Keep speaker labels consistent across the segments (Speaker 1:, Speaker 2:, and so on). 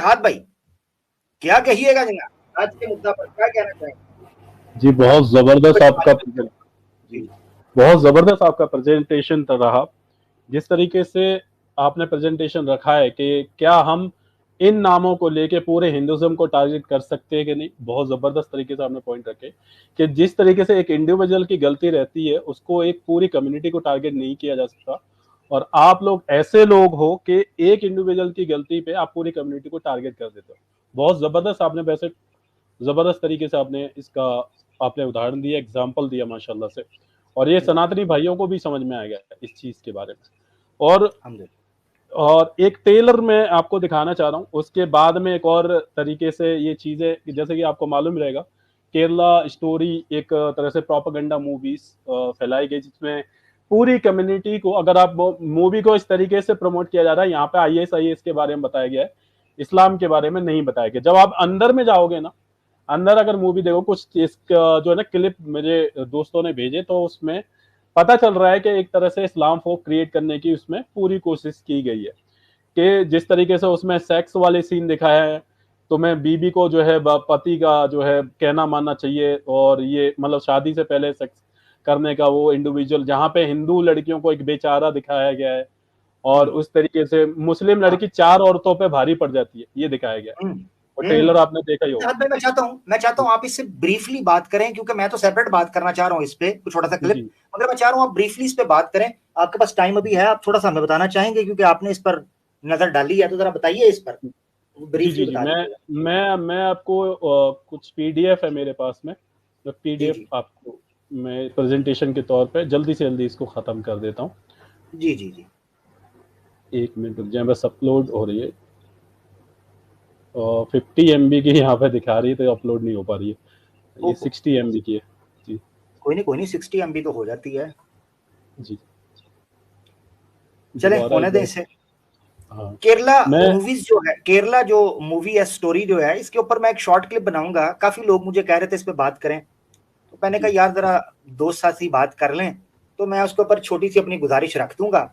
Speaker 1: जहाद भाई, क्या कहिएगा जनाब आज के मुद्दा पर, क्या कहना चाहेंगे?
Speaker 2: जी बहुत जबरदस्त आपका
Speaker 1: जी
Speaker 2: बहुत जबरदस्त आपका प्रेजेंटेशन रहा। जिस तरीके से आपने प्रेजेंटेशन रखा है कि क्या हम इन नामों को लेके पूरे हिंदुज्म को टारगेट कर सकते हैं कि नहीं, बहुत जबरदस्त तरीके से आपने पॉइंट रखे कि जिस तरीके से एक इंडिविजुअल की गलती रहती है उसको एक पूरी कम्युनिटी को टारगेट नहीं किया जा सकता, और आप लोग ऐसे लोग हो कि एक इंडिविजुअल की गलती पे आप पूरी कम्युनिटी को टारगेट कर देते हो। बहुत जबरदस्त आपने, वैसे जबरदस्त तरीके से आपने इसका आपने उदाहरण दिया, एग्जाम्पल दिया माशाल्लाह से, और ये सनातनी भाइयों को भी समझ में आ गया इस चीज के बारे में। और एक टेलर मैं आपको दिखाना चाह रहा हूँ, उसके बाद में एक और तरीके से ये चीजें, जैसे कि आपको मालूम रहेगा केरला स्टोरी एक तरह से प्रोपेगेंडा मूवीज फैलाई गई, जिसमें पूरी कम्युनिटी को, अगर आप मूवी को इस तरीके से प्रमोट किया जा रहा है, यहाँ पे आईएस के बारे में बताया गया है, इस्लाम के बारे में नहीं बताया गया। जब आप अंदर में जाओगे ना, अंदर अगर मूवी देखो, कुछ जो है ना क्लिप मेरे दोस्तों ने भेजे, तो उसमें पता चल रहा है कि एक तरह से इस्लाम फोक क्रिएट करने की उसमें पूरी कोशिश की गई है, कि जिस तरीके से उसमें सेक्स वाले सीन दिखाया है, तुम्हें बीबी को जो है पति का जो है कहना मानना चाहिए, और ये मतलब शादी से पहले सेक्स करने का वो इंडिविजुअल, जहाँ पे हिंदू लड़कियों को एक बेचारा दिखाया गया है, और उस तरीके से मुस्लिम लड़की 4 औरतों पे भारी पड़ जाती है, ये दिखाया गया है। और ट्रेलर आपने देखा ही होगा।
Speaker 1: मैं चाहता हूँ आप इससे ब्रीफली बात करें, क्योंकि मैं तो सेपरेट बात करना चाह रहा हूँ इस पे, कुछ छोटा सा क्लिप, मगर मैं चाह रहा हूँ आप ब्रीफली इस पे बात करें। आपके पास टाइम अभी है, आप थोड़ा सा हमें बताना चाहेंगे, क्योंकि आपने इस पर नजर डाली है, तो जरा बताइए इस पर ब्रीफली बता दीजिए।
Speaker 2: मैं आपको कुछ पीडीएफ है मेरे पास में, तो पीडीएफ आपको मैं प्रेजेंटेशन के तौर पे जल्दी से जल्दी इसको खत्म कर देता हूँ।
Speaker 1: जी जी जी,
Speaker 2: 1 मिनट रुक जाए, बस अपलोड हो रही है, 50 MB की यहाँ पे दिखा रही है, तो अपलोड नहीं हो पा रही है, ये 60 MB की है जी।
Speaker 1: कोई नहीं 60 MB तो हो जाती है
Speaker 2: जी,
Speaker 1: चले होने दें इसे। केरला मूवीज जो है, केरला जो मूवी है, स्टोरी जो है, इसके ऊपर मैं एक शॉर्ट क्लिप बनाऊंगा। काफी लोग मुझे कह रहे थे इस पे बात करें, तो मैंने कहा यार जरा दोस्त साथ ही बात कर लें, तो मैं उसके ऊपर छोटी सी अपनी गुजारिश रख दूंगा।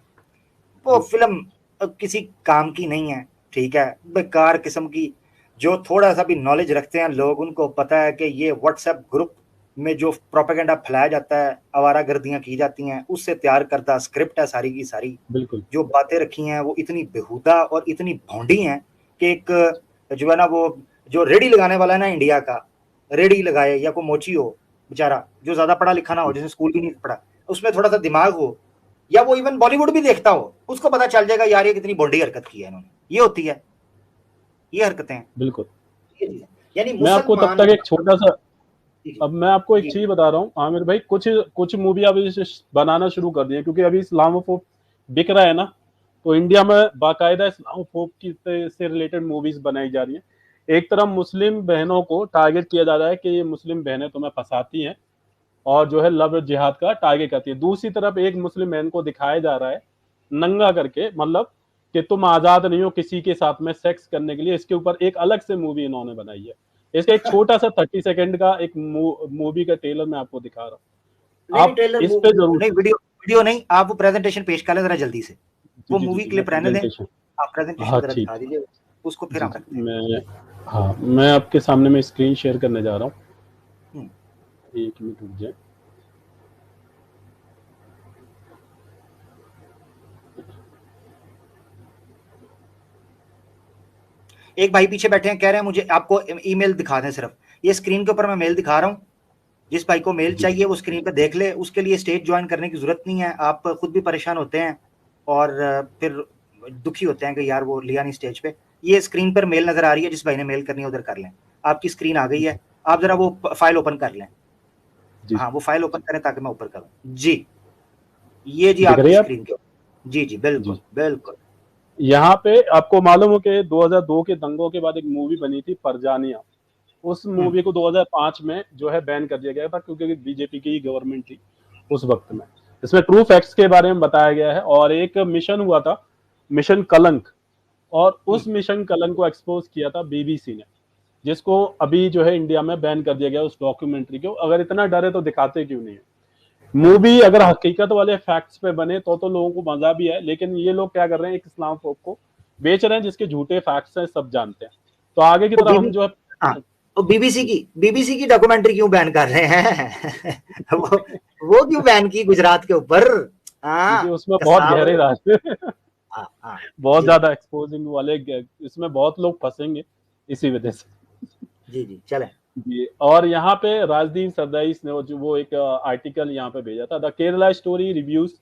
Speaker 1: वो फिल्म किसी काम की नहीं है, ठीक है, बेकार किस्म की। जो थोड़ा सा भी नॉलेज रखते हैं लोग, उनको पता है कि ये व्हाट्सएप ग्रुप में जो प्रोपेगेंडा फैलाया जाता है, आवारागर्दियां की जाती हैं, उससे तैयार करता स्क्रिप्ट है सारी की सारी।
Speaker 2: बिल्कुल
Speaker 1: जो बातें रखी हैं वो इतनी बेहुदा और इतनी भौंडी हैं कि एक जो है ना, वो जो रेडी लगाने वाला है ना इंडिया का, रेडी लगाए या कोई मोची हो बेचारा, जो ज्यादा पढ़ा लिखा ना हो, जिसने स्कूल भी नहीं पढ़ा, उसमें थोड़ा सा दिमाग हो, या वो इवन बॉलीवुड भी देखता हो, उसको पता चल जाएगा यार ये कितनी भौंडी हरकत की है इन्होंने। ये होती है, ये हरकतें हैं।
Speaker 2: बिल्कुल।
Speaker 1: यानी
Speaker 2: मैं आपको तब तक एक छोटा सा, अब मैं आपको एक चीज बता रहा हूँ आमिर भाई, कुछ मूवी अभी बनाना शुरू कर दी है, क्योंकि अभी इस्लामोफोब बिक रहा है ना, तो इंडिया में बाकायदा इस्लामोफोब की से रिलेटेड मूवीज बनाई जा रही है। एक तरफ मुस्लिम बहनों को टारगेट किया जा रहा है कि ये मुस्लिम बहनें तुम्हें फंसाती हैं और जो है लव जिहाद का टारगेट करती है, दूसरी तरफ एक मुस्लिम बहन को दिखाया जा रहा है नंगा करके, मतलब कि तुम आजाद नहीं हो किसी के साथ में सेक्स करने के लिए। इसके ऊपर एक अलग से मूवी इन्होंने बनाई है। इसका एक छोटा सा 30 सेकंड का एक मूवी का ट्रेलर मैं आपको दिखा रहा हूँ, आप इस पे जरूर
Speaker 1: नहीं, वीडियो नहीं, आप वो प्रेजेंटेशन पेश कर लें जरा जल्दी से, वो मूवी क्लिप रहने दें, आप प्रेजेंटेशन जरा दिखा दीजिए उसको, फिर हम रखते हैं।
Speaker 2: हाँ, मैं आपके सामने में स्क्रीन शेयर करने जा रहा हूँ, 1 मिनट रुक जाए।
Speaker 1: एक भाई पीछे बैठे हैं, कह रहे हैं मुझे आपको ईमेल दिखा दें। सिर्फ ये स्क्रीन के ऊपर मैं मेल दिखा रहा हूँ, जिस भाई को मेल चाहिए वो स्क्रीन पे देख ले। उसके लिए स्टेज ज्वाइन करने की जरूरत नहीं है। आप खुद भी परेशान होते हैं और फिर दुखी होते हैं कि यार वो लिया नहीं स्टेज पे। ये स्क्रीन पर मेल नजर आ रही है, जिस भाई ने मेल करनी है उधर कर लें। आपकी स्क्रीन आ गई है, आप जरा वो फाइल ओपन कर लें। हाँ, वो फाइल ओपन करें ताकि मैं ऊपर करूँ जी। ये जी आपकी स्क्रीन के, जी जी बिल्कुल बिल्कुल।
Speaker 2: यहाँ पे आपको मालूम हो कि 2002 के दंगों के बाद एक मूवी बनी थी परजानिया, उस मूवी को 2005 में जो है बैन कर दिया गया था, क्योंकि बीजेपी की गवर्नमेंट थी उस वक्त में। इसमें ट्रू फैक्ट्स के बारे में बताया गया है, और एक मिशन हुआ था, मिशन कलंक, और उस मिशन कलंक को एक्सपोज किया था बीबीसी ने, जिसको अभी जो है इंडिया में बैन कर दिया गया उस डॉक्यूमेंट्री को। अगर इतना डर है तो दिखाते क्यों नहीं है मूवी? अगर हकीकत वाले फैक्ट्स पे बने तो लोगों को मजा भी है, लेकिन ये लोग क्या कर रहे हैं, एक इस्लाम फोब को बेच रहे हैं जिसके झूठे फैक्ट्स हैं, सब जानते हैं। तो आगे की तरफ हम जो है
Speaker 1: तो बीबीसी की डॉक्यूमेंट्री क्यों बैन कर रहे हैं? वो क्यों बैन की गुजरात के ऊपर?
Speaker 2: क्योंकि उसमें बहुत गहरे राज बहुत
Speaker 1: जी
Speaker 2: ज्यादा एक्सपोजिंग वाले, इसमें बहुत लोग फंसेंगे इसी वजह से।
Speaker 1: जी जी चले
Speaker 2: जी। और यहाँ पे राजदीप सरदेसाई ने वो एक आर्टिकल यहाँ पे भेजा था, द केरला स्टोरी रिव्यूज।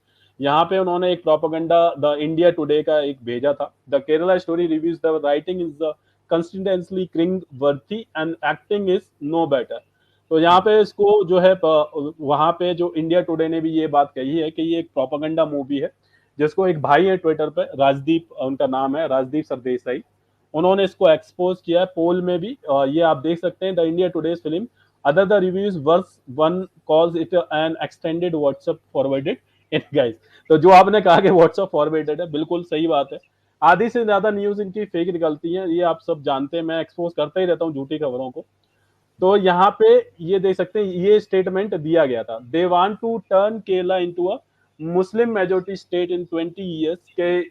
Speaker 2: यहाँ पे उन्होंने एक प्रोपेगेंडा द इंडिया टुडे का एक भेजा था, the Kerala story reviews the writing is the consistently cringe worthy and acting is no better. तो यहाँ पे इसको जो है वहां पे जो इंडिया टुडे ने भी ये बात कही है कि ये एक प्रोपेगेंडा मूवी है, जिसको एक भाई है ट्विटर पे, राजदीप उनका नाम है, राजदीप सरदेसाई, उन्होंने इसको एक्सपोज किया है पोल में भी। ये आप देख सकते हैं, the India today's film other the reviews worse one calls it an extended WhatsApp forwarded in guise. तो जो आपने कहा कि व्हाट्सएप फॉरवर्डेड है, बिल्कुल सही बात है। आधी से ज्यादा न्यूज इनकी फेक निकलती है, ये आप सब जानते हैं, मैं एक्सपोज करता ही रहता हूँ झूठी खबरों को। तो यहाँ पे ये देख सकते हैं, ये स्टेटमेंट दिया गया था, they want to turn Kerala into a Muslim majority state in 20 years के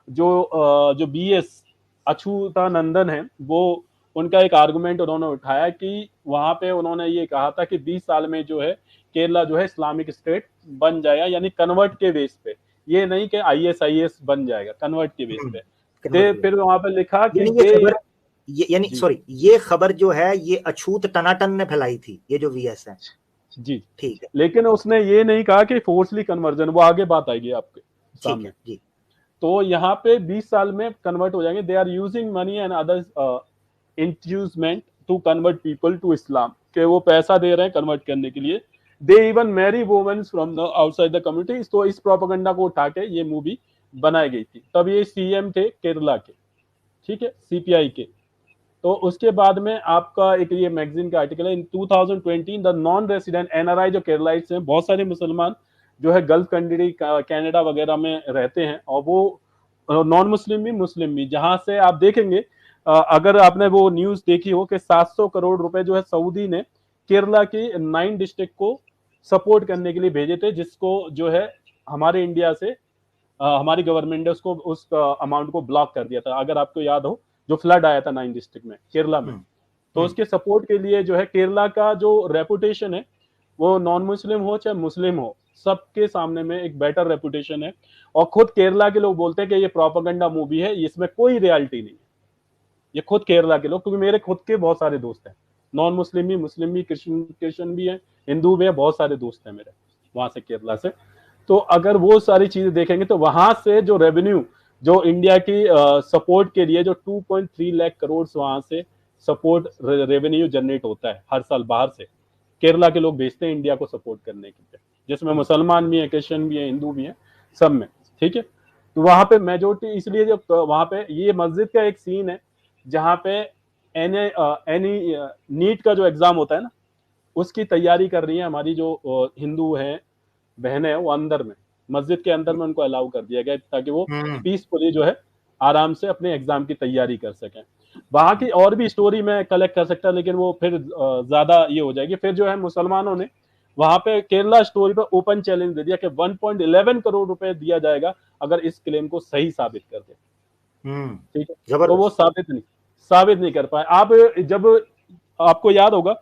Speaker 2: जो बीएस अच्युतानंदन है, वो उनका एक आर्गुमेंट उन्होंने उठाया कि वहां पे उन्होंने ये कहा था कि 20 साल में जो है केरला जो है इस्लामिक स्टेट बन जाएगा, यानी कन्वर्ट के बेस पे, ये नहीं कि ISIS बन जाएगा, कन्वर्ट के बेस पे। फिर वहां पे लिखा कि
Speaker 1: यानी सॉरी, ये खबर जो है ये अछूत टनाटन ने फैलाई थी, ये जो VS है
Speaker 2: जी,
Speaker 1: ठीक है,
Speaker 2: लेकिन उसने ये नहीं कहा कि फोर्सली कन्वर्जन, वो आगे बात आएगी आपके सामने
Speaker 1: जी।
Speaker 2: तो यहाँ पे 20 साल में कन्वर्ट हो जाएंगे। They are using money and other inducement to convert people to Islam, के वो पैसा दे रहे हैं कन्वर्ट करने के लिए। They even marry womens from the outside the community. तो इस प्रोपेगेंडा को उठा के ये मूवी बनाई गई थी। तब ये CM थे केरला के, ठीक है, CPI के। तो उसके बाद में आपका एक ये मैगजीन का आर्टिकल है, इन 2020 द नॉन रेसिडेंट NRI जो केरलाइट्स हैं, बहुत सारे मुसलमान जो है गल्फ कंट्री कनाडा वगैरह में रहते हैं, और वो नॉन मुस्लिम भी मुस्लिम भी, जहां से आप देखेंगे अगर आपने वो न्यूज देखी हो कि 700 करोड़ रुपए जो है सऊदी ने केरला की 9 डिस्ट्रिक्ट को सपोर्ट करने के लिए भेजे थे, जिसको जो है हमारे इंडिया से हमारी गवर्नमेंट ने उसको उस अमाउंट को ब्लॉक कर दिया था, अगर आपको याद हो, जो फ्लड आया था 9 डिस्ट्रिक्ट में केरला में। तो उसके सपोर्ट के लिए जो है केरला का जो रेपुटेशन है, वो नॉन मुस्लिम हो चाहे मुस्लिम हो, सबके सामने में एक बेटर रेपुटेशन है। और खुद केरला के लोग बोलते हैं कि ये प्रोपेगेंडा मूवी है, इसमें कोई रियलिटी नहीं है। ये खुद केरला के लोग, क्योंकि मेरे खुद के बहुत सारे दोस्त हैं, नॉन मुस्लिम भी, मुस्लिम भी, क्रिश्चियन भी है, हिंदू भी है, बहुत सारे दोस्त हैं मेरे वहां से, केरला से। तो अगर वो सारी चीजें देखेंगे तो वहां से जो रेवेन्यू, जो इंडिया की सपोर्ट के लिए जो 2.3 लाख करोड़ वहां से सपोर्ट रेवेन्यू जनरेट होता है हर साल, बाहर से केरला के लोग भेजते हैं इंडिया को सपोर्ट करने के लिए, जिसमें मुसलमान भी है, क्रिश्चियन भी है, हिंदू भी है, सब में, ठीक है। तो वहां पे मेजोरिटी, इसलिए जो वहां पे ये मस्जिद का एक सीन है जहां पे नीट का जो एग्जाम होता है ना, उसकी तैयारी कर रही है हमारी जो हिंदू है बहनें हैं, वो अंदर में मस्जिद के अंदर में उनको अलाउ कर दिया गया ताकि वो पीसफुली जो है आराम से अपने एग्जाम की तैयारी कर सकें। वहां की और भी स्टोरी मैं कलेक्ट कर सकता, लेकिन वो फिर ज्यादा ये हो जाएगी। फिर जो है मुसलमानों ने वहां पे केरला स्टोरी पर ओपन चैलेंज दे दिया कि 1.11 करोड़ रुपए दिया जाएगा अगर इस क्लेम को सही साबित कर दे, ठीक है। तो वो साबित नहीं कर पाए। आप जब आपको याद होगा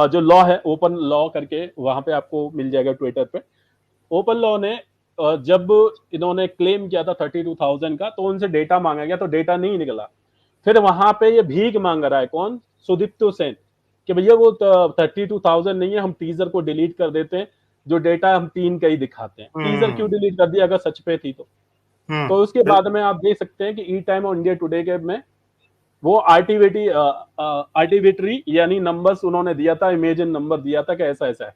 Speaker 2: जो लॉ है, ओपन लॉ करके, वहां पे आपको मिल जाएगा ट्विटर पे। ओपन लॉ ने जब इन्होंने क्लेम किया था 32,000 का, तो उनसे डेटा मांगा गया, तो डेटा नहीं निकला। फिर वहां पे ये भीख मांग रहा है कौन, सुदीप्तो सेन, कि भैया वो 32,000 नहीं है, हम टीजर को डिलीट कर देते हैं, जो डेटा हम 3 का ही दिखाते हैं। टीजर क्यों डिलीट कर दिया अगर सच पे थी तो उसके बाद में आप देख सकते हैं कि ई टाइम और इंडिया टुडे के में वो आर्टिविटरी यानी नंबर्स उन्होंने दिया था, इमेजिन नंबर दिया था कि ऐसा ऐसा है,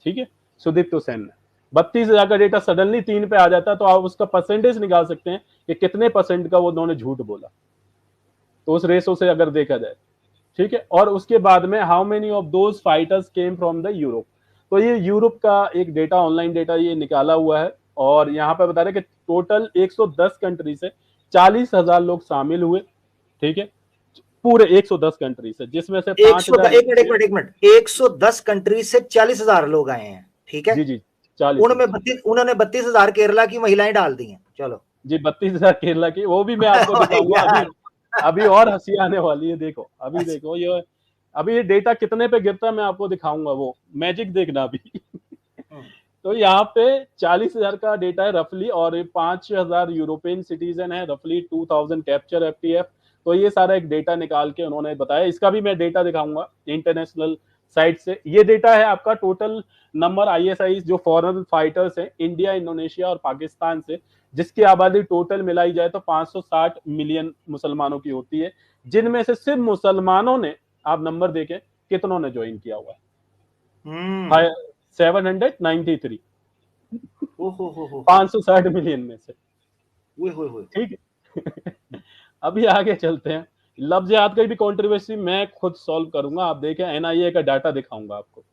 Speaker 2: ठीक है। सुदीप्तो सेन ने 32,000 का डेटा सडनली 3 पे आ जाता है, तो आप उसका परसेंटेज निकाल सकते हैं कि कितने % का वो उन्होंने झूठ बोला, तो उस रेशो से अगर देखा जाए, ठीक है। और उसके बाद में how many of those fighters came from the Europe, तो ये यूरोप का एक डेटा, ऑनलाइन डेटा ये निकाला हुआ है। और यहाँ पे बता रहे कि टोटल 110 कंट्री से 40,000 लोग शामिल हुए, ठीक है, पूरे 110 कंट्री से, जिसमें से 5,000
Speaker 1: एक मिनट 110 कंट्री से 40,000 लोग आए हैं, ठीक है
Speaker 2: जी 40,
Speaker 1: उन्होंने 32,000 केरला की महिलाएं डाल दी हैं। चलो
Speaker 2: जी 32,000 केरला की, वो भी मैं आपको दिखाऊंगा अभी। अभी और हंसी आने वाली है, देखो अभी देखो ये डेटा कितने पे गिरता है मैं आपको दिखाऊंगा, वो मैजिक देखना अभी। तो यहाँ पे 40,000 का डेटा है रफली, और 5,000 यूरोपियन सिटीजन है, रफली 2,000 कैप्चर एफटीएफ। तो ये सारा एक डेटा निकाल के उन्होंने बताया, इसका भी मैं डेटा दिखाऊंगा इंटरनेशनल साइट से। ये डेटा है आपका टोटल नंबर आईएसआई जो फॉरेन फाइटर्स हैं इंडिया, इंडोनेशिया और पाकिस्तान से, जिसकी आबादी टोटल मिलाई जाए तो 560 मिलियन मुसलमानों की होती है, जिनमें से सिर्फ मुसलमानों ने, आप नंबर देखें कितनों ने ज्वाइन किया हुआ है, 793, 560 मिलियन में से। ठीक है। अभी आगे चलते हैं, लफ्ज जिहाद की भी कंट्रोवर्सी मैं खुद सॉल्व करूंगा, आप देखें एनआईए का डाटा दिखाऊंगा आपको।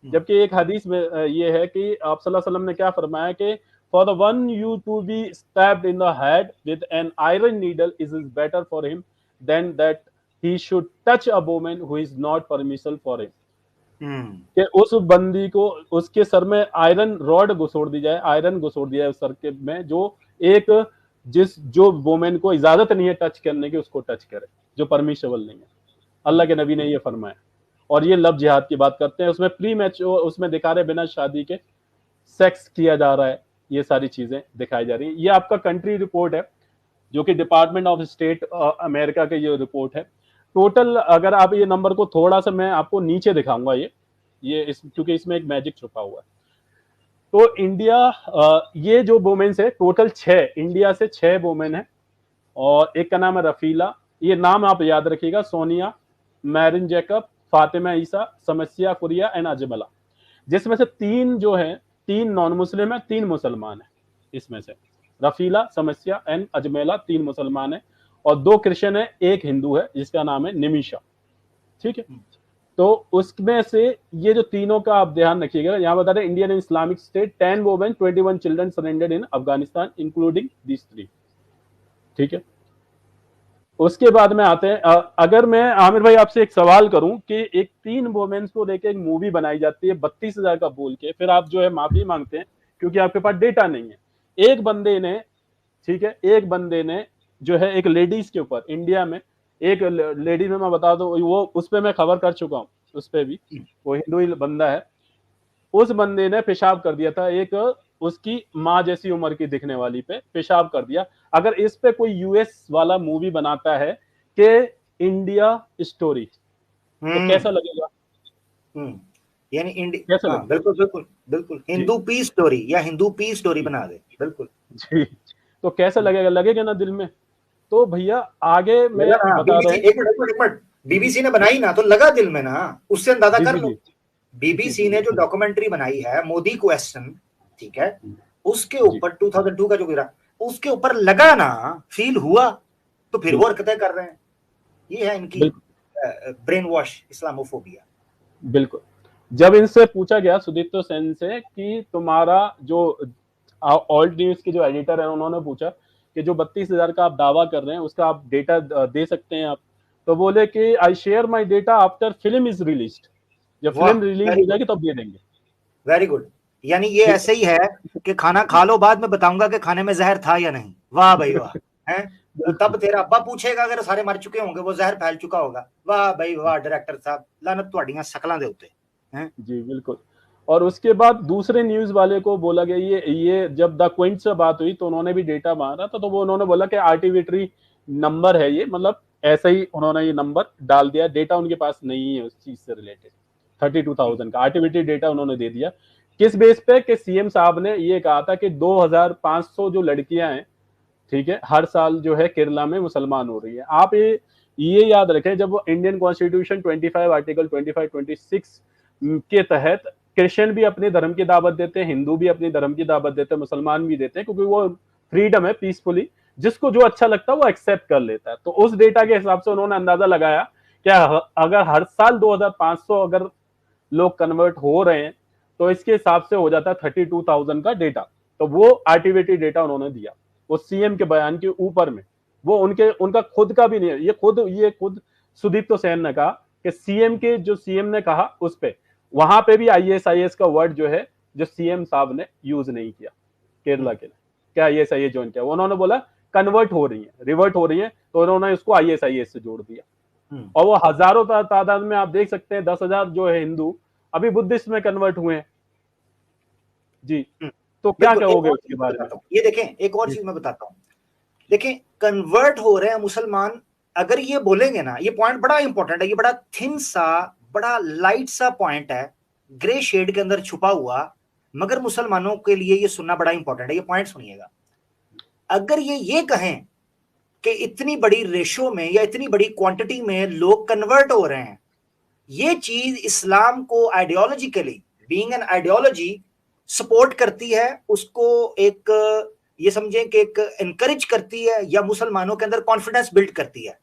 Speaker 2: जबकि एक हदीस में ये है कि आप सल्लल्लाहु अलैहि वसल्लम ने क्या फरमाया कि for the one you to be stabbed in the head with an iron needle is better for him than that he should touch a woman who is not permissible for him. कि उस बंदी को उसके sir में iron rod घुसोड़ दी जाए, iron घुसोड़ दिया है उस सर के में, जो वुमेन को इजाजत नहीं है टच करने की, उसको टच करे, जो परमिशेबल नहीं है। अल्लाह के नबी ने ये फरमाया। और ये लव जिहाद की बात करते हैं, उसमें प्री मैच उसमें दिखा रहे बिना शादी के सेक्स किया जा रहा है, ये सारी चीजें दिखाई जा रही है। ये आपका कंट्री रिपोर्ट है, जो कि डिपार्टमेंट ऑफ स्टेट अमेरिका के ये रिपोर्ट है। टोटल अगर आप ये नंबर को थोड़ा सा मैं आपको नीचे दिखाऊंगा, क्योंकि इसमें एक मैजिक छुपा हुआ है। तो इंडिया, ये जो वुमेन्स है टोटल 6, इंडिया से 6 वुमेन है, और एक का नाम है रफीला, ये नाम आप याद रखिएगा, सोनिया, मैरिन जैकब, फातिमा ईसा, समस्या कुरिया एंड अजमला, जिसमें से 3 जो है 3 नॉन मुस्लिम है, 3 मुसलमान है। इसमें से रफीला, समस्या एंड अजमेला 3 मुसलमान है, और 2 क्रिश्चियन है, 1 हिंदू है जिसका नाम है निमिशा। ठीक है, तो उसमें से ये जो तीनों का आप ध्यान रखिएगा। यहाँ बता रहे Indian Islamic state 10 women 21 children surrendered in Afghanistan including these 3। ठीक है, उसके बाद में आते हैं, अगर मैं आमिर भाई आपसे एक सवाल करूं कि एक 3 वुमेन्स को लेकर एक मूवी बनाई जाती है 32,000 का बोल के, फिर आप जो है माफी मांगते हैं क्योंकि आपके पास डेटा नहीं है। एक बंदे ने, ठीक है, एक बंदे ने जो है एक लेडीज के ऊपर, इंडिया में एक लेडी में मैं बता दूं, वो उस पर मैं खबर कर चुका हूं, उस पर भी, वो हिंदू ही बंदा है, उस बंदे ने पेशाब कर दिया था, एक उसकी माँ जैसी उम्र की दिखने वाली पे पेशाब कर दिया। अगर इस पे कोई यूएस वाला मूवी बनाता है कि इंडिया स्टोरी, तो कैसा लगेगा?
Speaker 1: यानी इंडिया, बिल्कुल बिल्कुल बिल्कुल, हिंदू पीस स्टोरी या हिंदू पीस स्टोरी बना दे, बिल्कुल
Speaker 2: जी। तो कैसा लगेगा? लगेगा ना दिल में। तो भैया आगे मैं बता रहा हूं,
Speaker 1: एक मिनट, बीबीसी ने बनाई ना तो लगा दिल में ना, उससे अंदाजा कर लो। बीबीसी ने जो डॉक्यूमेंट्री बनाई है मोदी क्वेश्चन, ठीक है, उसके ऊपर 2002 का जो गिरा, उसके ऊपर लगा ना, फील हुआ, तो फिर वो हरकतें कर रहे हैं। ये है इनकी ब्रेन वॉश इस्लामोफोबिया।
Speaker 2: बिल्कुल। जब इनसे पूछा गया सुदीप्तो सेन से कि तुम्हारा जो ऑल्ट न्यूज के जो एडिटर है, उन्होंने पूछा कि जो 32,000 का आप दावा कर रहे हैं उसका आप डेटा दे सकते हैं आप, तो बोले कि I share my data after film is released, जब फिल्म रिलीज हो जाएगी तब दे देंगे।
Speaker 1: Very good. यानी ये ऐसे ही है कि खाना खा लो, बाद में बताऊंगा कि खाने में जहर था या नहीं। वाह भाई वाह, हैं? तब तेरा अब्बा पूछेगा, अगर सारे मर चुके होंगे, वो जहर फैल चुका होगा। वाह भाई वाह डायरेक्टर साहब, लानत तुहाड़ियां शकलां दे उत्ते, हैं?
Speaker 2: जी बिल्कुल। और उसके बाद दूसरे न्यूज वाले को बोला गया, ये जब द क्विंट से बात हुई तो उन्होंने भी डेटा मांगा था, तो वो उन्होंने बोला कि आर्टिफिशियल नंबर है ये, मतलब ऐसे ही उन्होंने ये नंबर डाल दिया, डेटा उनके पास नहीं है उस चीज से रिलेटेड। 32,000 का आर्टिफिशियल डेटा उन्होंने दे दिया। किस बेस पे? कि सीएम साहब ने ये कहा था कि 2,500 जो लड़कियां हैं, ठीक है, हर साल जो है केरला में मुसलमान हो रही है। आप ये याद रखें, जब इंडियन कॉन्स्टिट्यूशन 25 आर्टिकल 25-26 के तहत क्रिश्चियन भी अपने धर्म की दावत देते हैं, हिंदू भी अपनी धर्म की दावत देते हैं, मुसलमान भी देते हैं, क्योंकि वो फ्रीडम है, पीसफुली जिसको जो अच्छा लगता है वो एक्सेप्ट कर लेता है। तो उस डेटा के हिसाब से उन्होंने अंदाजा लगाया क्या अगर हर साल 2,500 अगर लोग कन्वर्ट हो रहे हैं तो इसके हिसाब से हो जाता है 32,000 का डेटा। तो वो आर्टिविटी डेटा उन्होंने दिया, वो सीएम के बयान के ऊपर में, वो उनका खुद का भी नहीं है, ये खुद सुदीप्तो सेन ने कहा कि सीएम ने कहा उस पे, वहां पे भी ISIS का वर्ड जो है, जो सीएम साहब ने यूज नहीं किया केरला के लिए, क्या ISIS ज्वाइन किया, उन्होंने बोला कन्वर्ट हो रही हैं, रिवर्ट हो रही हैं, तो उन्होंने इसको ISIS से जोड़ दिया। और वो हजारों तादाद में आप देख सकते हैं, 10,000 जो है हिंदू अभी बुद्धिस्ट में कन्वर्ट हुए हैं जी। तो क्या कहोगे उसके बारे में?
Speaker 1: ये देखें, एक और चीज मैं बताता हूँ। देखें, कन्वर्ट हो रहे हैं मुसलमान, अगर ये बोलेंगे ना, ये पॉइंट बड़ा इंपॉर्टेंट है, ये बड़ा थिन सा, बड़ा लाइट सा पॉइंट है, ग्रे शेड के अंदर छुपा हुआ, मगर मुसलमानों के लिए ये सुनना बड़ा इंपॉर्टेंट है। ये पॉइंट सुनिएगा। अगर ये कहें कि इतनी बड़ी रेशो में या इतनी बड़ी क्वांटिटी में लोग कन्वर्ट हो रहे हैं, ये चीज इस्लाम को ideologically, being an ideology, support करती है, उसको एक ये समझें कि एक एनकरेज करती है, या मुसलमानों के अंदर कॉन्फिडेंस बिल्ड करती है।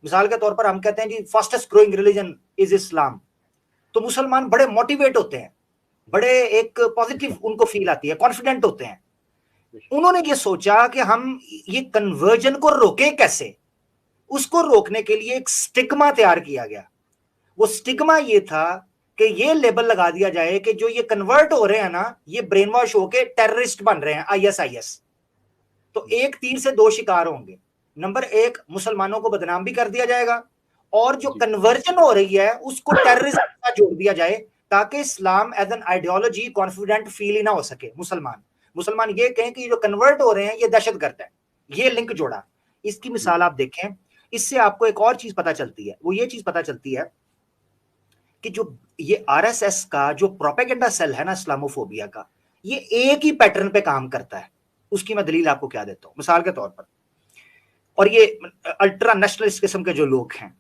Speaker 1: मिसाल के तौर पर हम कहते हैं जी fastest growing religion is Islam, तो मुसलमान बड़े मोटिवेट होते हैं, बड़े एक पॉजिटिव उनको फील आती है, कॉन्फिडेंट होते हैं। उन्होंने ये सोचा कि हम ये कन्वर्जन को रोके कैसे। उसको रोकने के लिए एक स्टिग्मा तैयार किया गया। वो स्टिग्मा ये था कि ये लेबल लगा दिया जाए कि जो ये कन्वर्ट हो रहे हैं ना, ये ब्रेन वॉश होके टेररिस्ट बन रहे हैं, ISIS। तो एक तीर से दो शिकार होंगे। नंबर एक, मुसलमानों को बदनाम भी कर दिया जाएगा, और जो कन्वर्जन हो रही है उसको टेररिस्ट के साथ जोड़ दिया जाए, ताकि Islam as an ideology confident feel ही ना हो सके। मुसलमान ये कहें कि जो कन्वर्ट हो रहे हैं ये दहशतगर्द है। ये लिंक जोड़ा। इसकी मिसाल आप देखें, इससे आपको एक और चीज पता चलती है। वो ये चीज पता चलती है कि जो ये RSS का जो प्रोपेगेंडा सेल है ना इस्लामोफोबिया का, ये एक ही पैटर्न पे काम करता है। उसकी मैं दलील आपको क्या देता हूं, मिसाल के तौर पर। और ये अल्ट्रा नेशनलिस्ट किस्म के जो लोग हैं,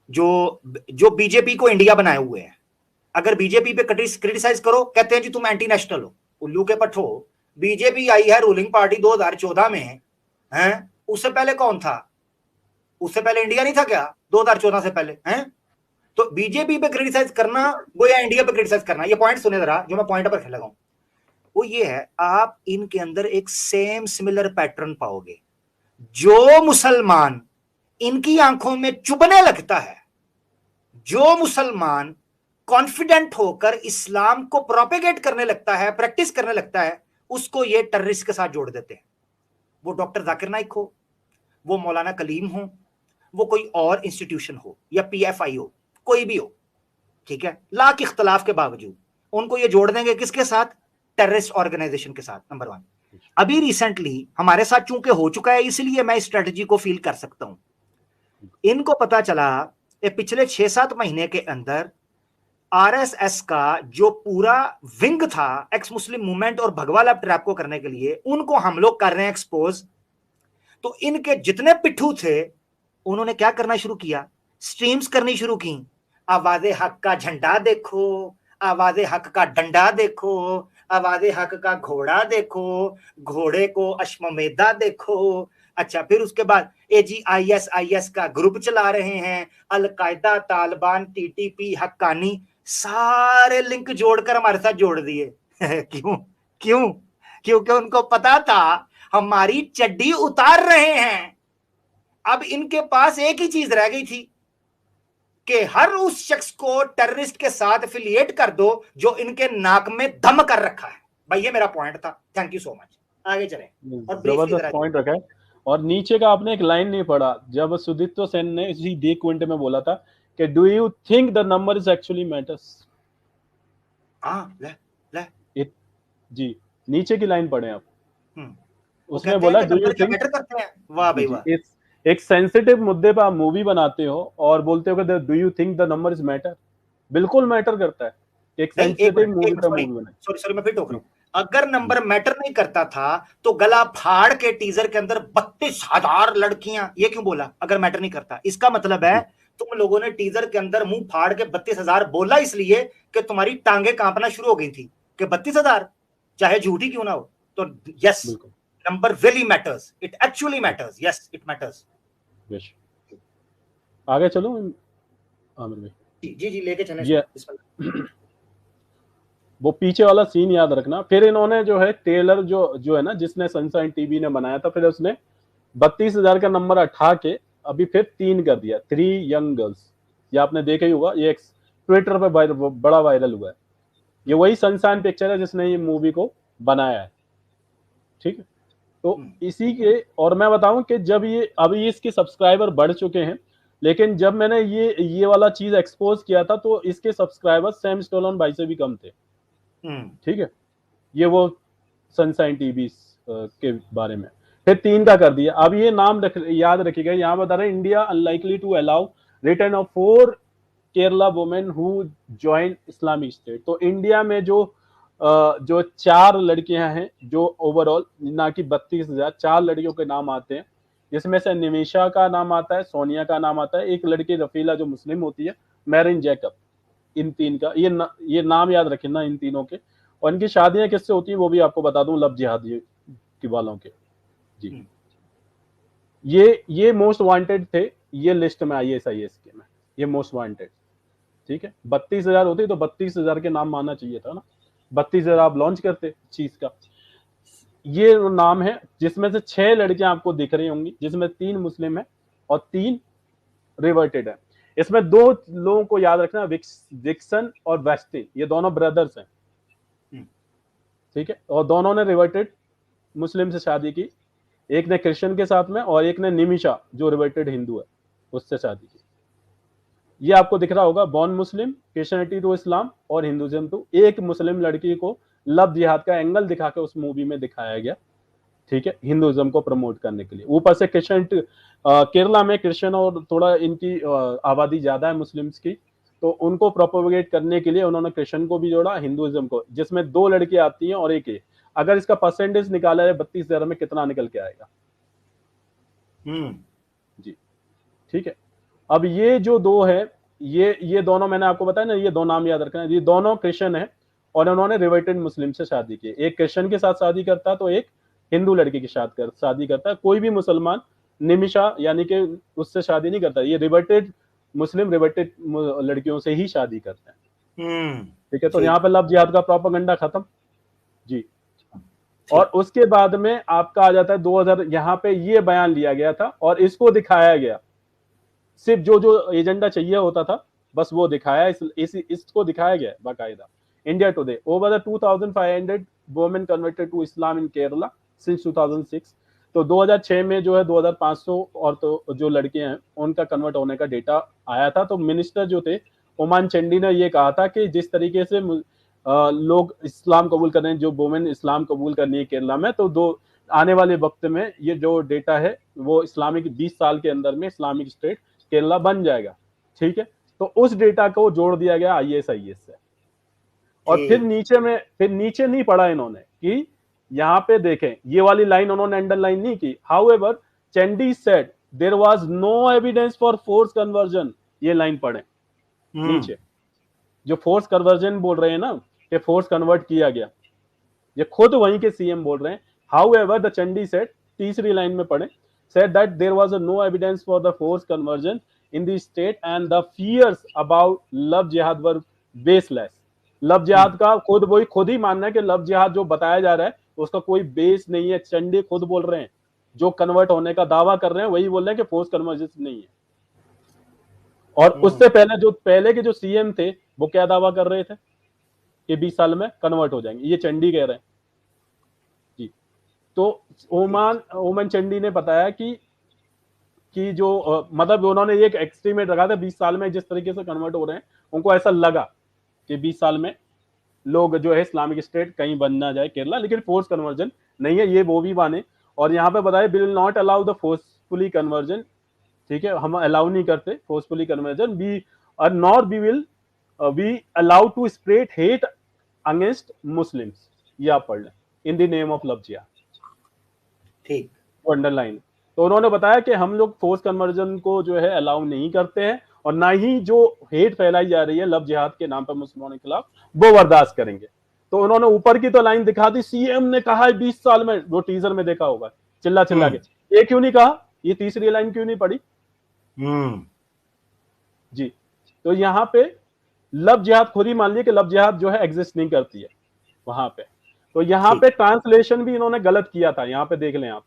Speaker 1: जो बीजेपी को इंडिया बनाए हुए हैं, अगर बीजेपी पे क्रिटिसाइज करो, कहते हैं जी तुम एंटी नेशनल हो। उल्लू के पठो, बीजेपी आई है रूलिंग पार्टी 2014 में, हैं? उससे पहले कौन था? उससे पहले इंडिया नहीं था क्या 2014 से पहले? हैं? तो बीजेपी पे क्रिटिसाइज करना वो या इंडिया पे क्रिटिसाइज करना, ये पॉइंट सुने जरा, जो मैं पॉइंट पर लगाऊं, वो ये है, आप इनके अंदर एक सेम सिमिलर पैटर्न पाओगे। जो मुसलमान इनकी आंखों में चुभने लगता है, जो मुसलमान कॉन्फिडेंट होकर इस्लाम को प्रोपेगेट करने लगता है, प्रैक्टिस करने लगता है, उसको ये टेररिस्ट के साथ जोड़ देते हैं। वो डॉक्टर जाकिर नाइक हो, वो मौलाना कलीम हो, वो कोई और इंस्टीट्यूशन हो, या PFI हो, कोई भी हो, ठीक है, लाख इख्तलाफ के बावजूद उनको ये जोड़ देंगे किसके साथ? टेररिस्ट ऑर्गेनाइजेशन के साथ। नंबर 1। अभी रिसेंटली हमारे साथ चूंकि हो चुका है, इसलिए मैं इस स्ट्रेटजी को फील कर सकता हूं। इनको पता चला पिछले 6-7 महीने के अंदर RSS का जो पूरा विंग था एक्स मुस्लिम मूवमेंट और भगवा लैब ट्रैप को करने के लिए, उनको हम लोग कर रहे हैं एक्सपोज। तो इनके जितने पिट्ठू थे, उन्होंने क्या करना शुरू किया? स्ट्रीम्स करनी शुरू की। आवाज़े हक का झंडा देखो, आवाज़े हक का डंडा देखो, आवाज़े हक का घोड़ा देखो, घोड़े को अश्वमेधा देखो। अच्छा, फिर उसके बाद AGIS का ग्रुप चला रहे हैं, अलकायदा, तालिबान, TTP, हक्कानी, सारे लिंक जोड़कर हमारे साथ जोड़ दिए। क्यों? क्योंकि उनको पता था हमारी चड्डी उतार रहे हैं। अब इनके पास एक ही चीज रह गई थी कि हर उस शख्स को टेररिस्ट के साथ एफिलिएट कर दो जो इनके नाक में दम कर रखा है। भाई ये मेरा पॉइंट था। Thank you so much. आगे चलें। और
Speaker 2: जबरदस्त पॉइंट रखा है। और नीचे का आपने एक लाइन नहीं पढ़ा, जब सुदीप्तो सेन ने इसी डी क्विंट में बोला था कि do you think the number is actually matters.
Speaker 1: ले
Speaker 2: जी, नीचे की लाइन पढ़े आप। उसने बोला डू यू थिंक,
Speaker 1: वाह भाई वाह,
Speaker 2: एक सेंसिटिव मुद्दे पर आप मूवी बनाते हो और बोलते हो कि do you think the number is matter. बिल्कुल मैटर करता है। एक सेंसिटिव मूवी पर मूवी बनाए।
Speaker 1: सॉरी मैं फिर टोक रहा हूं। अगर नंबर मैटर नहीं करता था तो गला फाड़ के टीजर के अंदर 32,000 लड़कियां, ये क्यों बोला? अगर मैटर नहीं करता, इसका मतलब है तुम लोगों ने टीजर के अंदर मुंह फाड़ के 32,000 बोला इसलिए कि तुम्हारी टांगे कांपना शुरू हो गई थी कि 32,000 चाहे झूठी क्यों ना हो। तो yes, number really matters, it actually matters, yes it matters.
Speaker 2: आगे चलो आमिर भाई।
Speaker 1: जी लेके चलें।
Speaker 2: वो पीछे वाला सीन याद रखना। फिर इन्होंने जो है टेलर जो है ना, जिसने सनशाइन टीवी ने बनाया था, फिर उसने 32,000 का नंबर उठा के अभी फिर 3 कर दिया, 3 यंग गर्ल्स। ये आपने देखा ही होगा, ये ट्विटर पे बड़ा वायरल हुआ है। ये वही सनशाइन पिक्चर है जिसने ये मूवी को बनाया है, ठीक है। तो इसी के, और मैं बताऊं कि जब ये अभी इसके सब्सक्राइबर बढ़ चुके हैं, लेकिन जब मैंने ये वाला चीज एक्सपोज किया था तो इसके सब्सक्राइबर सैम स्टोलन भाई से भी कम थे। ठीक है, ये वो सनशाइन टीवी के बारे में। फिर 3 का कर दिया। अब ये नाम याद रखिएगा, यहाँ बता रहे India unlikely to allow return of 4 Kerala women who join Islamic State. तो इंडिया में जो 4 लड़कियां हैं, जो ओवरऑल ना कि 32,000, 4 लड़कियों के नाम आते हैं, जिसमें से निमिषा का नाम आता है, सोनिया का नाम आता है, एक लड़की रफीला जो मुस्लिम होती है, मैरिन जैकब। इन 3 का ये नाम याद रखें ना, इन तीनों के। और इनकी शादियां किससे होती हैं वो भी आपको बता दूं, लव जिहादी के वालों के। जी, ये मोस्ट वांटेड थे, ये लिस्ट में IAS के में ये मोस्ट वांटेड। ठीक है, 32,000 होती तो 32,000 के नाम मानना चाहिए था ना, 32,000 आप लॉन्च करते चीज का। ये नाम है जिसमें से 6 लड़कियां आपको दिख रही होंगी, जिसमें 3 मुस्लिम है और 3 रिवर्टेड है। इसमें 2 लोगों को याद रखना, विक्सन और वेस्टी, ये दोनों ब्रदर्स हैं। ठीक है, और दोनों ने रिवर्टेड मुस्लिम से शादी की, एक ने क्रिश्चियन के साथ में और एक ने निमिषा जो रिवर्टेड हिंदू है उससे शादी की। ये आपको दिख रहा होगा, born Muslim, Christianity to Islam और हिंदुइज्म टू। एक मुस्लिम लड़की को लव जिहाद का एंगल दिखा के उस मूवी में दिखाया गया। ठीक है, हिंदुइज्म को प्रमोट करने के लिए। ऊपर से क्रिश्चियन, केरला में क्रिश्चियन और थोड़ा इनकी आबादी ज्यादा है मुस्लिम्स की, तो उनको प्रोपोगेट करने के लिए उन्होंने क्रिश्चियन को भी जोड़ा, हिंदुइज्म को, जिसमें 2 लड़कियां आती हैं और एक। अगर इसका परसेंटेज निकाला जाए 32,000 में कितना निकल के आएगा? जी, ठीक है। अब ये जो 2 है, ये दोनों मैंने आपको बताया ना, ये 2 नाम याद रखना है। ये दोनों क्रिश्चियन है और उन्होंने रिवर्टेड मुस्लिम से शादी की। एक क्रिश्चियन के साथ शादी करता है तो एक हिंदू लड़की के साथ शादी करता है। कोई भी मुसलमान निमिषा यानी कि उससे शादी नहीं करता। ये रिवर्टेड मुस्लिम रिवर्टेड लड़कियों से ही शादी करते हैं। ठीक है, तो यहाँ पे लव जिहाद का प्रोपेगेंडा खत्म। जी, और उसके बाद में आपका आ जाता है 2000। यहाँ पे ये बयान लिया गया था और इसको दिखाया गया, सिर्फ जो एजेंडा चाहिए होता था बस वो दिखाया, इसको दिखाया गया बाकायदा। India today, over the 2500 women converted to Islam in Kerala since 2006। तो 2006 में जो है 2500 और तो जो लड़कियां हैं उनका कन्वर्ट होने का डेटा आया था। तो मिनिस्टर जो थे ओमान चंडी ने ये कहा था कि जिस तरीके से लोग इस्लाम कबूल कर रहे हैं, जो वुमेन इस्लाम कबूल करनी है केरला में, तो आने वाले वक्त में ये जो डेटा है वो इस्लामिक 20 साल के अंदर में इस्लामिक स्टेट केरला बन जाएगा। ठीक है, तो उस डेटा को जोड़ दिया गया IAS से। और फिर नीचे नहीं पढ़ा इन्होंने कि यहाँ पे देखें, ये वाली लाइन उन्होंने अंडरलाइन नहीं की। However Chandy said there was no evidence for force conversion. ये लाइन पढ़ें नीचे, जो फोर्स कन्वर्जन बोल रहे हैं ना कि फोर्स कन्वर्ट किया गया, ये खुद वहीं के CM बोल रहे हैं। हाउएवर द चंडी सेड, तीसरी लाइन में पढ़ें, said that there was no evidence for the forced conversion in the state and the fears about love jihad were baseless। Love जिहाद का खुद ही मानना है कि लव जिहाद जो बताया जा रहा है उसका कोई बेस नहीं है। चंडी खुद बोल रहे हैं, जो कन्वर्ट होने का दावा कर रहे हैं वही बोल रहे हैं कि फोर्स कन्वर्जन नहीं है। और उससे पहले के जो CM थे वो क्या दावा कर रहे थे कि 20 साल में कन्वर्ट हो जाएंगे, ये चंडी कह रहे हैं जी। तो ओमान चंडी ने बताया कि जो मतलब उन्होंने एक एस्टीमेट रखा था 20 साल में जिस तरीके से कन्वर्ट हो रहे हैं, उनको ऐसा लगा कि 20 साल में लोग जो है इस्लामिक स्टेट कहीं बन ना जाए केरला, लेकिन फोर्स कन्वर्जन नहीं है, ये वो भी माने। और यहाँ पे बताया will not allow the forcefully conversion. ठीक है, हम अलाउ नहीं करते फोर्सफुली कन्वर्जन। वी और nor we will we allow to spread hate against Muslims. ये आप पढ़ लें, in the name of love jihad.
Speaker 1: ठीक,
Speaker 2: अंडरलाइन। तो उन्होंने बताया कि हम लोग फोर्स कन्वर्जन को जो है अलाउ नहीं करते हैं और ना ही जो हेट फैलाई जा रही है लव जिहाद के नाम पर मुसलमानों के खिलाफ वो बर्दाश्त करेंगे। तो उन्होंने ऊपर की तो लाइन दिखा दी, CM ने कहा है 20 साल में, वो टीजर में देखा होगा चिल्ला के। ये क्यों नहीं कहा, ये तीसरी लाइन क्यों नहीं पड़ी? जी, तो यहाँ पे लव जिहाद खुद ही मान लिया कि लव जिहाद जो है एग्जिस्ट नहीं करती है वहां पे। तो यहाँ पे ट्रांसलेशन भी इन्होंने गलत किया था। यहाँ पे देख लें आप,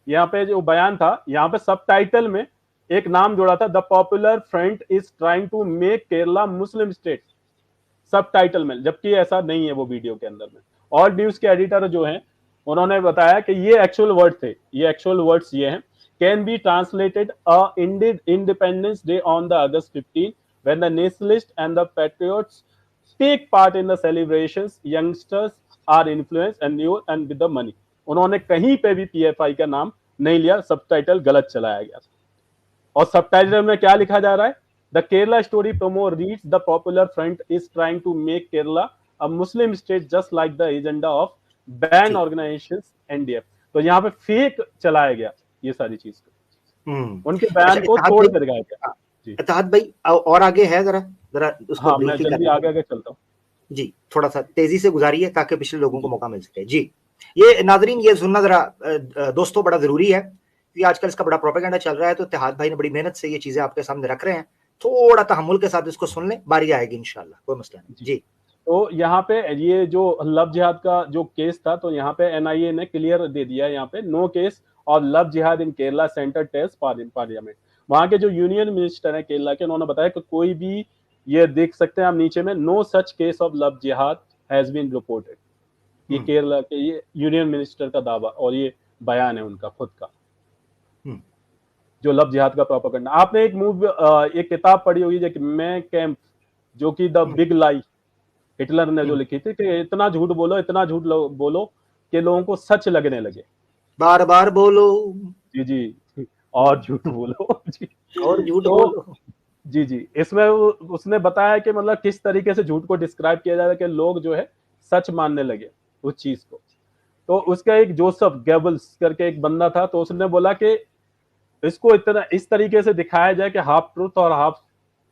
Speaker 2: यहाँ पे जो बयान था, यहाँ पे सबटाइटल में एक नाम जोड़ा था, the Popular Front is trying to make Kerala Muslim state, subtitle में, जबकि ऐसा नहीं है वो वीडियो के अंदर में। और न्यूज के एडिटर जो हैं उन्होंने बताया कि ये एक्चुअल वर्ड थे, ये एक्चुअल वर्ड्स ये हैं, can be translated a independence day on the August 15 when the nationalists and the patriots take part in the celebrations, youngsters are influenced and new and with the money। उन्होंने कहीं पे भी PFI का नाम नहीं लिया, सबटाइटल गलत चलाया गया। और सबटाइटल में क्या लिखा जा रहा है? The Kerala story promo reads the Popular Front is trying to make Kerala a Muslim state just like the agenda of ban organisations NDF. तो यहाँ पे फेक चलाया गया ये सारी चीज को, उनके बयान को तोड़ कर गया गया।
Speaker 1: इत्तेहाद भाई और आगे है, जरा उसको
Speaker 2: मैं जल्दी आगे चलता हूँ
Speaker 1: जी, थोड़ा सा तेजी से गुजारिए ताकि पिछले लोगों को मौका मिल सके। जी, ये नाजरीन ये सुनना जरा दोस्तों बड़ा जरूरी है कि आजकल इसका बड़ा प्रोपेगेंडा चल रहा है, तो इत्तेहाद भाई ने बड़ी मेहनत से ये चीजें आपके सामने रख रहे हैं, थोड़ा तहम्मुल के साथ इसको सुन लें, बारी आएगी इंशाल्लाह, कोई मसला नहीं। जी,
Speaker 2: तो यहाँ पे ये जो लव जिहाद का जो केस था, तो यहाँ पे एनआईए ने क्लियर दे दिया यहाँ पे, नो केस और लव जिहाद इन केरला सेंटर टेस्ट पार्लियामेंट। वहां के जो यूनियन मिनिस्टर है केरला के, उन्होंने बताया कि कोई भी, ये देख सकते हैं आप नीचे में, no such case of love jihad has been reported. ये केरला के ये यूनियन मिनिस्टर का दावा और ये बयान है उनका खुद का, जो लव जिहाद का प्रोपेगेंडा। आपने एक किताब पढ़ी होगी जो कि मैं कैंप, जो कि द बिग लाई हिटलर ने जो लिखी थी कि इतना झूठ बोलो, इतना झूठ बोलो कि लोगों को सच लगने लगे,
Speaker 1: बार बार बोलो,
Speaker 2: जी जी, और झूठ बोलो जी,
Speaker 1: और झूठ बोलो,
Speaker 2: जी जी। इसमें उसने बताया कि मतलब किस तरीके से झूठ को डिस्क्राइब किया जाता है कि लोग जो है सच मानने लगे उस चीज को। तो उसका एक जोसेफ गेबल्स करके एक बंदा था, तो उसने बोला कि इसको इतना इस तरीके से दिखाया जाए कि हाफ ट्रूथ और हाफ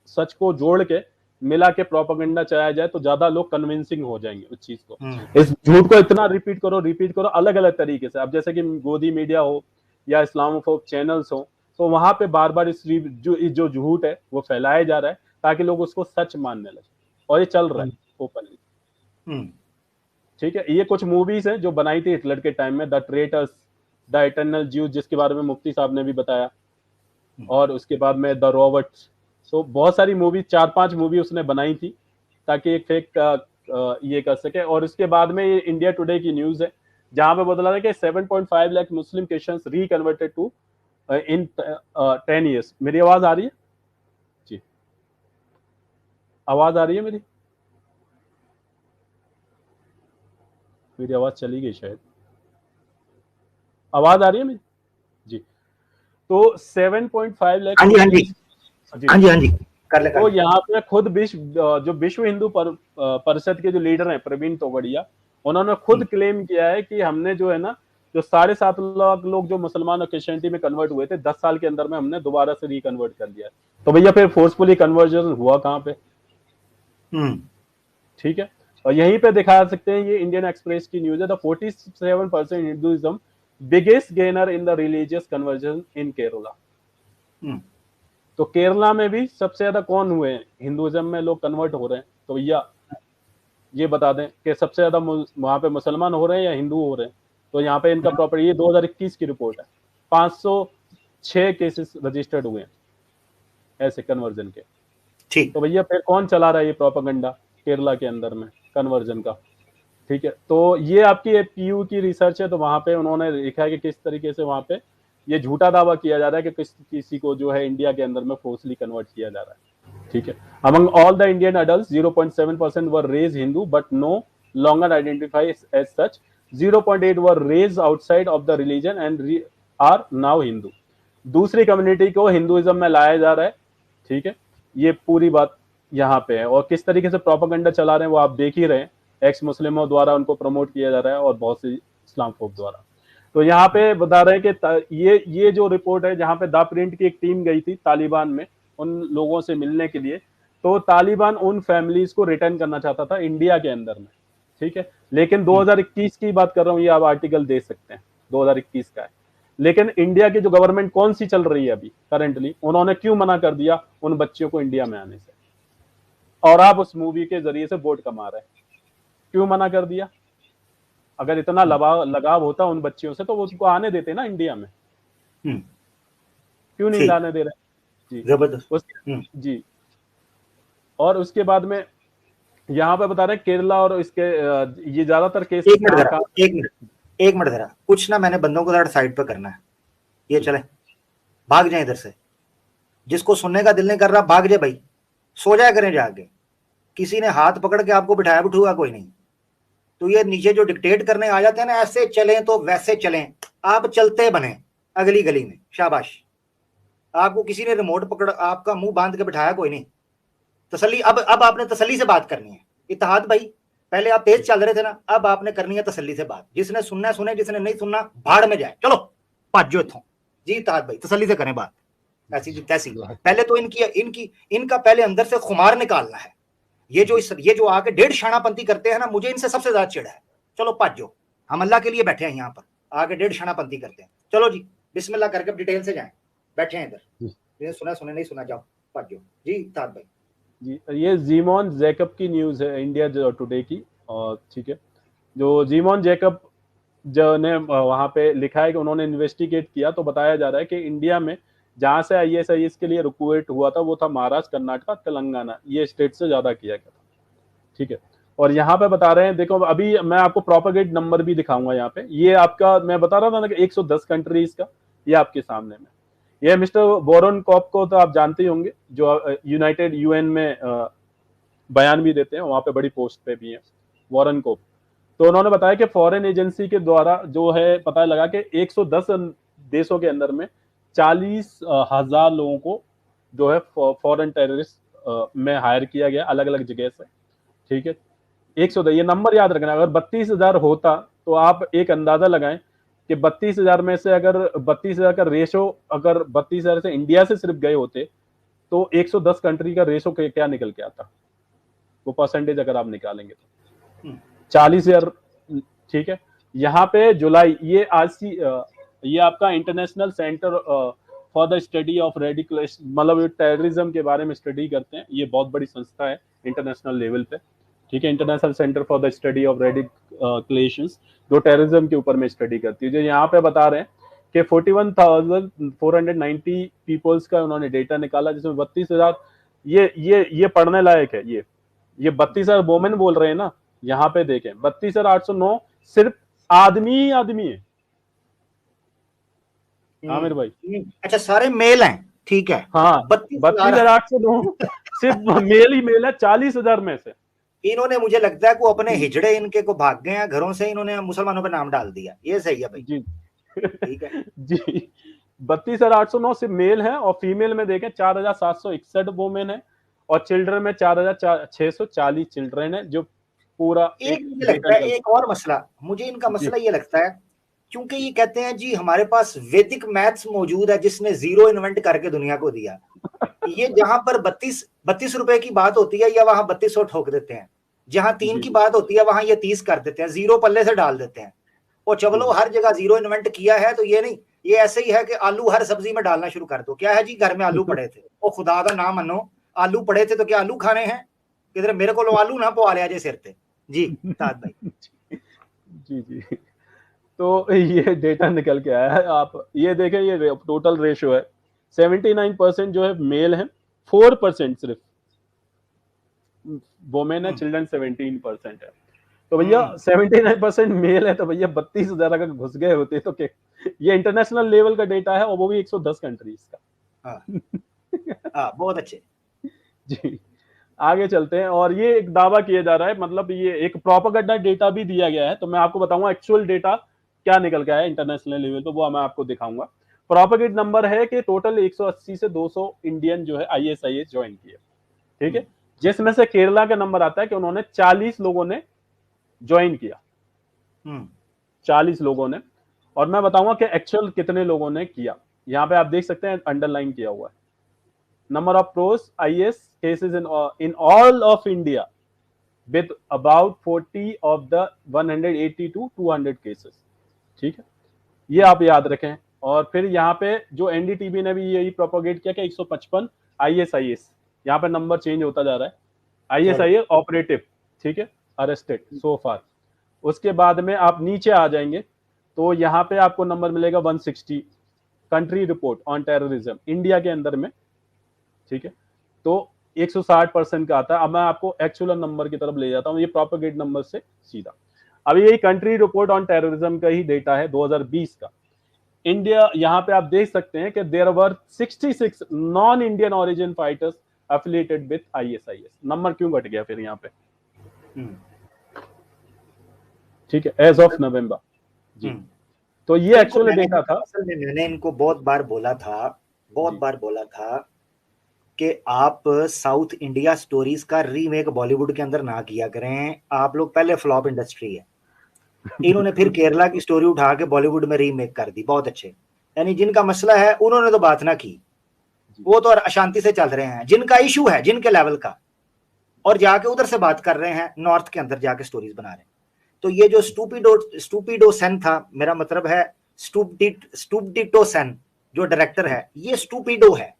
Speaker 2: सच को जोड़ के मिला के प्रोपेगेंडा चलाया जाए, तो ज्यादा लोग कन्विंसिंग हो जाएंगे उस चीज को। इस झूठ को इतना रिपीट करो अलग अलग तरीके से। अब जैसे कि गोदी मीडिया हो या इस्लामोफोब चैनल्स हो, तो वहां पे बार बार इस जो झूठ है वो फैलाया जा रहा है ताकि लोग उसको सच मानने लगे, और ये चल रहा है ओपनली। ठीक है, ये कुछ मूवीज हैं जो बनाई थी हिटलर के टाइम में, the traitors, the eternal Jews, जिसके बारे में मुफ्ती साहब ने भी बताया, और उसके बाद में द रॉबर्ट्स। तो बहुत सारी मूवी, 4-5 मूवी उसने बनाई थी ताकि एक फेक ये कर सके। और इसके बाद में ये इंडिया टुडे की न्यूज है जहां पे बदला है कि 7.5 लाख मुस्लिम क्रिश्चियंस रिकन्वर्टेड टू इन 10 years। मेरी आवाज आ रही है जी? आवाज आ रही है मेरी? मेरी आवाज चली गई शायद। आवाज आ रही है मेरी? जी। तो 7.5 लाख,
Speaker 1: हाँ जी कर ले।
Speaker 2: तो यहाँ पे खुद विश्व हिंदू परिषद के जो लीडर हैं प्रवीण तोगड़िया, उन्होंने खुद क्लेम किया है कि हमने जो है ना, जो 7.5 लाख लोग जो मुसलमान और क्रिश्चियनिटी में कन्वर्ट हुए थे 10 साल के अंदर में, हमने दोबारा से रिकन्वर्ट कर दिया। तो भैया फिर फोर्सफुली कन्वर्जन हुआ कहाँ पे? ठीक है, और यहीं पे दिखा सकते हैं, ये इंडियन एक्सप्रेस की न्यूज है, the 47% Hinduism biggest gainer in the religious conversion in Kerala. तो केरला में भी सबसे ज्यादा कौन हुए हैं हिंदुइज्म में लोग कन्वर्ट हो रहे हैं? तो भैया ये बता दें कि सबसे ज्यादा वहां पे मुसलमान हो रहे हैं या हिंदू हो रहे हैं? तो यहाँ पे इनका प्रॉपर, ये 2021 की रिपोर्ट है, 506 केसेस रजिस्टर्ड हुए हैं ऐसे कन्वर्जन के। ठीक, तो भैया फिर कौन चला रहा है ये प्रोपेगेंडा केरला के अंदर में कन्वर्जन का? ठीक है, तो ये आपकी पीयू की रिसर्च है, तो वहां पे उन्होंने लिखा है कि किस तरीके से वहां पे ये झूठा दावा किया जा रहा है कि किसी को जो है इंडिया के अंदर में फोर्सली कन्वर्ट किया जा रहा है। ठीक है, among all the Indian adult 0.7% were raised Hindu but no longer identify as such, 0.8 were raised outside of the religion and are now Hindu. दूसरी कम्युनिटी को हिंदुइज्म में लाया जा रहा है। ठीक है, ये पूरी बात यहाँ पे है, और किस तरीके से प्रोपेगेंडा चला रहे हैं वो आप देख ही रहे हैं, एक्स मुस्लिमों द्वारा उनको प्रमोट किया जा रहा है और बहुत सी इस्लामफोब द्वारा। तो यहाँ पे बता रहे हैं कि ये जो रिपोर्ट है, जहाँ पे द प्रिंट की एक टीम गई थी तालिबान में उन लोगों से मिलने के लिए, तो तालिबान उन फैमिलीज को रिटर्न करना चाहता था इंडिया के अंदर में। ठीक है, लेकिन 2021 की बात कर रहा हूँ, ये आप आर्टिकल देख सकते हैं 2021 का है। लेकिन इंडिया की जो गवर्नमेंट कौन सी चल रही है अभी करंटली, उन्होंने क्यों मना कर दिया उन बच्चियों को इंडिया में आने से? और आप उस मूवी के जरिए से वोट कमा रहे हैं, क्यों मना कर दिया? अगर इतना लगाव होता उन बच्चियों से तो वो उसको आने देते ना इंडिया में, क्यों नहीं लाने दे रहे? जी जबरदस्त। जी, और उसके बाद में यहाँ पे बता रहे हैं केरला और इसके ये ज्यादातर केस
Speaker 1: एक मिनट एक मिनट जरा, कुछ ना मैंने बंदों को जरा साइड पे करना है, ये चले भाग जाए इधर से, जिसको सुनने का दिल नहीं कर रहा भाग जाए भाई, सो जाया करें जाके, किसी ने हाथ पकड़ के आपको बिठाया बिठूगा कोई नहीं। तो ये नीचे जो डिक्टेट करने आ जाते हैं ना, ऐसे चलें तो वैसे चलें, आप चलते बने अगली गली में, शाबाश। आपको किसी ने रिमोट पकड़ आपका मुंह बांध के बिठाया कोई नहीं, तसल्ली, अब आपने तसल्ली से बात करनी है। इत्तेहाद भाई, पहले आप तेज चल रहे थे ना, अब आपने करनी है तसल्ली से बात, जिसने सुनना सुने, जिसने नहीं सुनना भाड़ में जाए, चलो भाजो इथों। जी इत्तेहाद भाई, तसल्ली से करें बात, ऐसी तैसी। पहले तो इनका पहले अंदर से खुमार निकालना है। ये जो आके डेढ़ शानापंथी करते हैं ना, मुझे इनसे सबसे ज्यादा चिढ़ है। चलो भाजो, हम अल्लाह के लिए बैठे हैं यहाँ पर, आगे डेढ़ शानापंथी करते हैं। चलो जी बिस्मिल्लाह करके डिटेल से जाएं, बैठे हैं इधर, सुना सुने नहीं सुना, जाओ भाजो। जी इत्तेहाद भाई।
Speaker 2: जी, ये जीमॉन जैकब की न्यूज़ है इंडिया टुडे की, और ठीक है, जो जीमॉन जैकब जो ने वहाँ पे लिखा है कि उन्होंने इन्वेस्टिगेट किया, तो बताया जा रहा है कि इंडिया में जहाँ से आईएसआईएस के लिए रिक्रूट हुआ था वो था महाराष्ट्र, कर्नाटक, तेलंगाना, ये स्टेट से ज्यादा किया गया था, ठीक है। और यहाँ पे बता रहे हैं, देखो अभी मैं आपको प्रोपेगेट नंबर भी दिखाऊंगा यहाँ पे, ये आपका मैं बता रहा था ना कि 110 कंट्रीज का, ये आपके सामने में, ये मिस्टर वॉरेन कॉप को तो आप जानते ही होंगे, जो यूनाइटेड यूएन में बयान भी देते हैं, वहां पे बड़ी पोस्ट पे भी है वॉरेन कॉप। तो उन्होंने बताया कि फॉरेन एजेंसी के द्वारा जो है पता लगा कि 110 देशों के अंदर में 40,000 लोगों को जो है फॉरेन टेररिस्ट में हायर किया गया अलग अलग जगह से, ठीक है। 110, ये नंबर याद रखना, अगर 32,000 होता तो आप एक अंदाजा लगाएं कि 32,000 में से अगर 32,000 का रेशो, अगर 32,000 से इंडिया से सिर्फ गए होते तो 110 कंट्री का रेशो क्या निकल के आता, वो परसेंटेज अगर आप निकालेंगे तो 40,000, ठीक है। यहाँ पे जुलाई, ये ये आपका international centre for the study of radicalisation, मतलब टेररिज्म के बारे में स्टडी करते हैं, ये बहुत बड़ी संस्था है इंटरनेशनल लेवल पे, ठीक है। International centre for the study of radicalisations, जो टेररिज्म के ऊपर में स्टडी करती है, जो यहाँ पे बता रहे हैं कि 41,490 पीपल्स का उन्होंने डेटा निकाला, जिसमें 32,000, ये पढ़ने लायक है, ये 32,000 वोमेन बोल रहे हैं ना, यहाँ पे देखें 32,809 सिर्फ आदमी है। आमिर भाई,
Speaker 1: अच्छा सारे मेल हैं, ठीक है।
Speaker 2: हाँ, 32,809 सिर्फ मेल है 40,000 में से।
Speaker 1: इन्होंने, मुझे लगता है को अपने हिजड़े इनके को भाग गए हैं घरों से, इन्होंने मुसलमानों पे नाम डाल दिया, ये सही है भाई
Speaker 2: जी,
Speaker 1: ठीक है
Speaker 2: जी। 32,809 सिर्फ मेल है, और फीमेल में देखें 4,761 वोमेन है, और चिल्ड्रन में 4,640 चिल्ड्रन है, जो पूरा
Speaker 1: मुझे लगता है एक और मसला, मुझे इनका मसला ये लगता है, क्योंकि ये कहते हैं जी हमारे पास वैदिक मैथ्स मौजूद है जिसने जीरो इन्वेंट करके दुनिया को दिया। ये जहां पर 32 रुपए की बात होती है, या वहां 3200 ठोक देते हैं, जहां 3 की बात होती है वहां ये 30 कर देते हैं, जीरो पल्ले से डाल देते हैं। और चलो हर जगह जीरो इन्वेंट किया है, तो ये नहीं, ये ऐसे ही है कि आलू हर सब्जी में डालना शुरू कर दो। क्या है जी, घर में आलू पड़े थे, ओ खुदा का नाम मनो, आलू पड़े थे तो क्या आलू खाने हैं, किधर मेरे को आलू ना पवा लिया जे सिर पे। जी साद भाई।
Speaker 2: जी, तो ये डेटा निकल के आया है, आप ये देखें, ये टोटल रेशियो है, 79% जो है मेल है, 4% सिर्फ वोमेन है, चिल्ड्रन 17% है। तो भैया 79% मेल है, तो भैया 32,000 अगर घुस गए होते तो क्या, ये इंटरनेशनल लेवल का डेटा है, और वो भी 110 कंट्रीज का।
Speaker 1: बहुत अच्छे
Speaker 2: जी, आगे चलते हैं। और ये एक दावा किया जा रहा है, मतलब ये एक प्रोपेगेंडा डेटा भी दिया गया है, तो मैं आपको बताऊंगा एक्चुअल डेटा क्या निकल के आया इंटरनेशनल लेवल पे, वो मैं आपको दिखाऊंगा। प्रोपेगेंड नंबर है कि टोटल 180 से 200 इंडियन जो है आईएसआईएस ज्वाइन किए, ठीक है, जिसमें से केरला का नंबर आता है कि उन्होंने 40 लोगों ने ज्वाइन किया, 40 लोगों ने। और मैं बताऊंगा कि एक्चुअल कितने लोगों ने किया, यहाँ पे आप देख सकते हैं अंडरलाइन किया हुआ है, number of pros IS cases in all of India with about 40 of the 180 to 200 cases, ठीक है, ये आप याद रखें। और फिर यहाँ पे जो एनडीटीवी ने भी यही प्रोपोगेट किया कि 155 ISIS, यहाँ पे नंबर चेंज होता जा रहा है, ISIS ऑपरेटिव, ठीक है, अरेस्टेड सो फार। उसके बाद में आप नीचे आ जाएंगे तो यहाँ पे आपको नंबर मिलेगा 160 country report on terrorism India के अंदर में, ठीक है, तो 160% का आता है। अब मैं आपको एक्चुअल नंबर की तरफ ले जाता हूं, ये प्रोपेगेट नंबर से सीधा। अभी यही कंट्री रिपोर्ट ऑन टेररिज्म का ही डेटा है 2020 का। इंडिया, यहाँ पे आप देख सकते हैं कि there were 66 non Indian origin fighters affiliated with ISIS। Number क्यों घट गया फिर यहाँ पे? ठीक है, एज ऑफ नवंबर जी। तो ये एक्चुअल डेटा था।
Speaker 1: असल में मैंने इनको बहुत बार बोला था कि आप साउथ इंडिया स्टोरीज का रीमेक बॉलीवुड के अंदर ना किया करें, आप लोग पहले फ्लॉप इंडस्ट्री है। इन्होंने फिर केरला की स्टोरी उठा के बॉलीवुड में रीमेक कर दी, बहुत अच्छे। यानी जिनका मसला है उन्होंने तो बात ना की, वो तो अशांति से चल रहे हैं। जिनका इशू है, जिनके लेवल का, और जाके उधर से बात कर रहे हैं, नॉर्थ के अंदर जाके स्टोरीज बना रहे हैं। तो ये जो स्टूपिडो सेन था, मेरा मतलब है स्टूपिडिटो सेन जो डायरेक्टर है, ये स्टूपिडो है।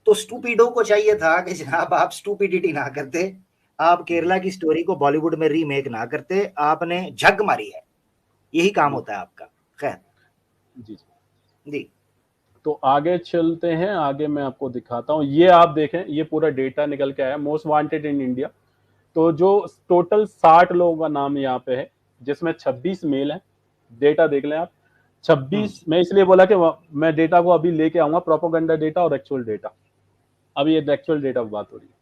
Speaker 1: तो स्टूपिडो को चाहिए था कि जनाब आप स्टूपिडिटी ना करते, आप केरला की स्टोरी को बॉलीवुड में रीमेक ना करते, आपने झग मारी है। यही काम होता है आपका। खैर
Speaker 2: जी
Speaker 1: जी,
Speaker 2: तो आगे चलते हैं, आगे मैं आपको दिखाता हूँ। ये आप देखें, ये पूरा डेटा निकल के आया, मोस्ट वांटेड इन इंडिया। तो जो टोटल 60 लोगों का नाम यहाँ पे है, जिसमें 26 मेल है। डेटा देख लें आप, 26। मैं इसलिए बोला कि मैं डेटा को अभी लेके आऊंगा, प्रोपोगंडा डेटा और एक्चुअल डेटा। अभी ये एक्चुअल डेटा की बात हो रही है।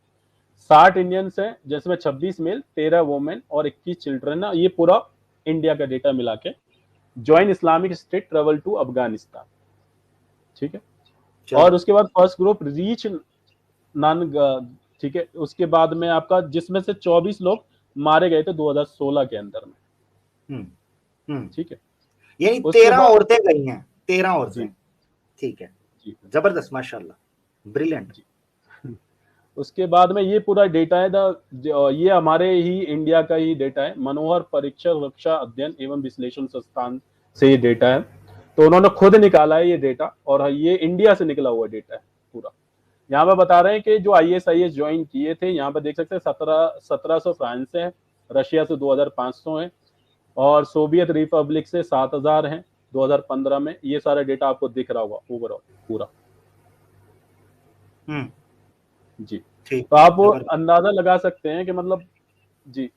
Speaker 2: 60 इंडियंस हैं, जिसमें 26 मेल, 13 वुमेन और 21 चिल्ड्रन है। ये पूरा इंडिया का डेटा मिला के। Join Islamic State, travel to Afghanistan, ठीक है। और उसके बाद फर्स्ट ग्रुप रीच नान, ठीक है। उसके बाद में आपका, जिसमें से 24 लोग मारे गए थे 2016 के अंदर में, ठीक है।
Speaker 1: यही 13 औरतें गई हैं, 13 औरतें, ठीक है। जबरदस्त, माशाल्लाह, ब्रिलियंट।
Speaker 2: उसके बाद में ये पूरा डेटा है, ये हमारे ही इंडिया का ही डेटा है, मनोहर परीक्षा रक्षा अध्ययन एवं विश्लेषण संस्थान से ये डेटा है। तो उन्होंने खुद निकाला है ये डेटा, और ये इंडिया से निकला हुआ डेटा है पूरा। यहाँ पे बता रहे हैं कि जो ISIS ज्वाइन किए थे, यहाँ पे देख सकते हैं 1700 फ्रांस से है, रशिया से 2500 है, और सोवियत रिपब्लिक से 7000 हैं 2015 में। ये सारा डेटा आपको दिख रहा होगा ओवरऑल पूरा। जी, तो आप अंदाजा लगा सकते हैं कि मतलब जी,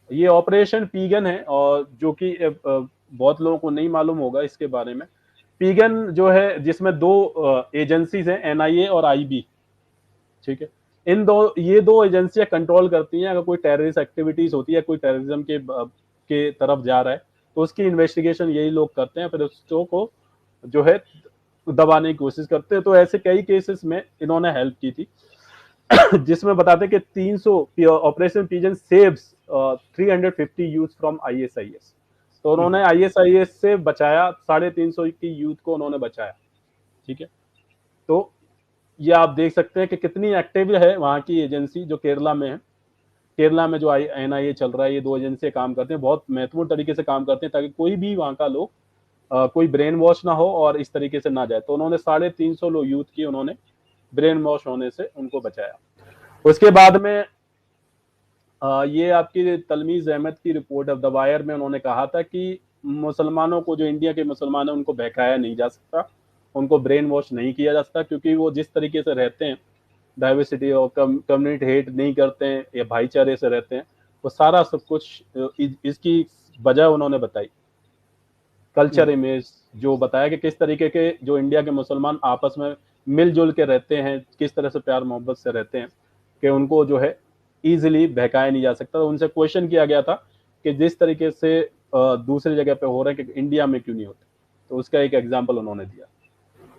Speaker 2: ये ऑपरेशन पीगन है, और जो कि बहुत लोगों को नहीं मालूम होगा इसके बारे में। पीगन जो है, जिसमें 2 एजेंसीज हैं, NIA और IB, ठीक है। ये दो एजेंसियां कंट्रोल करती हैं। अगर कोई टेररिस्ट एक्टिविटीज होती है, कोई टेररिज्म के तरफ जा रहा है, तो उसकी इन्वेस्टिगेशन यही लोग करते हैं, फिर उसको जो है दबाने की कोशिश करते हैं। तो ऐसे कई केसेस में इन्होंने हेल्प की थी, जिसमें बताते हैं कि 300 Operation Pigeon saves 350 youth from ISIS। तो उन्होंने ISIS से बचाया 350 की यूथ को उन्होंने बचाया, ठीक है। तो ये आप देख सकते हैं कि कितनी एक्टिव है वहाँ की एजेंसी जो केरला में है। केरला में जो NIA चल रहा है, ये 2 एजेंसियां काम करते हैं, बहुत महत्वपूर्ण तरीके से काम करते हैं, ताकि कोई भी वहाँ का लोग कोई ब्रेन वॉश ना हो और इस तरीके से ना जाए। तो उन्होंने 350 लोग यूथ की उन्होंने ब्रेन वॉश होने से उनको बचाया। उसके बाद में ये आपकी तलमीज अहमद की रिपोर्ट ऑफ द वायर में उन्होंने कहा था कि मुसलमानों को, जो इंडिया के मुसलमान हैं, उनको बहकाया नहीं जा सकता, उनको ब्रेन वॉश नहीं किया जा सकता, क्योंकि वो जिस तरीके से रहते हैं, डाइवर्सिटी और कम्युनिटी हेट नहीं करते हैं या भाईचारे से रहते हैं, वो सारा सब कुछ इसकी वजह उन्होंने बताई। कल्चर इमेज जो बताया कि किस तरीके के जो इंडिया के मुसलमान आपस में मिलजुल के रहते हैं, किस तरह से प्यार मोहब्बत से रहते हैं, कि उनको जो है इजीली बहकाया नहीं जा सकता। तो उनसे क्वेश्चन किया गया था कि जिस तरीके से दूसरी जगह पे हो रहे हैं, कि इंडिया में क्यों नहीं होते। तो उसका एक एग्जाम्पल उन्होंने दिया।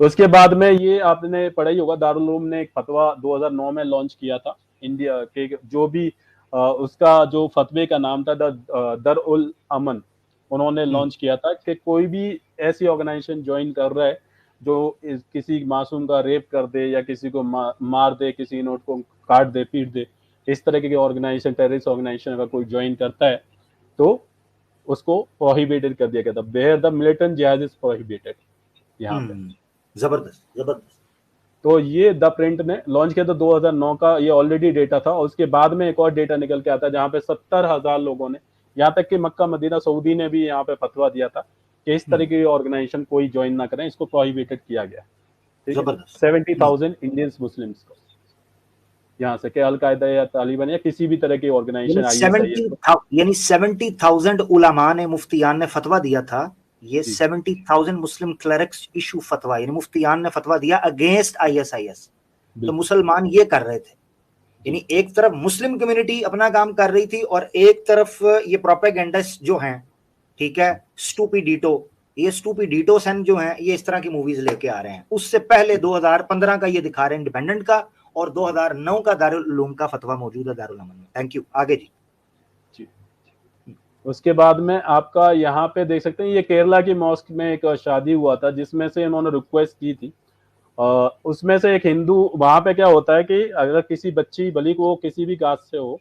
Speaker 2: तो उसके बाद में ये आपने पढ़ा ही होगा, दारुल उलूम ने एक फतवा 2009 में लॉन्च किया था इंडिया के, जो भी उसका जो फतवे का नाम था दर उल अमन, उन्होंने लॉन्च किया था कि कोई भी ऐसी ऑर्गेनाइजेशन ज्वाइन कर रहा है जो किसी मासूम का रेप कर दे या किसी को मार दे, किसी नोट को काट दे, पीट दे, इस तरह के ऑर्गेनाइजेशन, टेररिस्ट ऑर्गेनाइजेशन अगर कोई ज्वाइन करता है तो उसको प्रोहिबिटेड कर दिया गया था। वेयर द मिलिटेंट जिहाद इज प्रोहिबिटेड, यहाँ पे।
Speaker 1: जबरदस्त जबरदस्त।
Speaker 2: तो ये द प्रिंट ने लॉन्च किया था 2009 का, ये ऑलरेडी डेटा था। और उसके बाद में एक और डेटा निकल के आता है, जहाँ पे 70,000 लोगों ने, यहाँ तक कि मक्का मदीना सऊदी ने भी यहाँ पे फतवा दिया था कि इस तरीके की ऑर्गेनाइजेशन कोई ज्वाइन ना करें, इसको प्रोहिबिटेड किया गया। ठीक है, 70,000 इंडियंस मुस्लिम्स को। यहाँ से, कि अलकायदा या तालिबान या किसी भी तरह की ऑर्गेनाइजेशन
Speaker 1: यानी 70,000 उलमा ने, मुफ्तियान ने फतवा दिया था। ये 70,000 मुस्लिम क्लरिक्स इशू फतवा, यानी मुफ्तियान ने फतवा दिया अगेंस्ट ISIS। तो मुसलमान ये कर रहे थे, यानी एक तरफ मुस्लिम कम्युनिटी अपना काम कर रही थी और एक तरफ ये प्रोपेगेंडिस्ट जो हैं, ठीक है, स्टूपिडिटो, ये स्टूपिडिटोस हैं जो हैं, ये इस तरह की मूवीज लेके आ रहे हैं। उससे पहले 2015 का ये दिखा रहे हैं इंडिपेंडेंट का, और 2009 का दारुल उलूम का फतवा मौजूद है दारुल अमन में। थैंक यू, आगे जी।
Speaker 2: उसके बाद में आपका यहाँ पे देख सकते हैं, ये केरला की मॉस्क में एक शादी हुआ था जिसमें से इन्होंने रिक्वेस्ट की थी, उसमें से एक हिंदू, वहां पे क्या होता है कि अगर किसी बच्ची भली को किसी भी कास्ट से हो,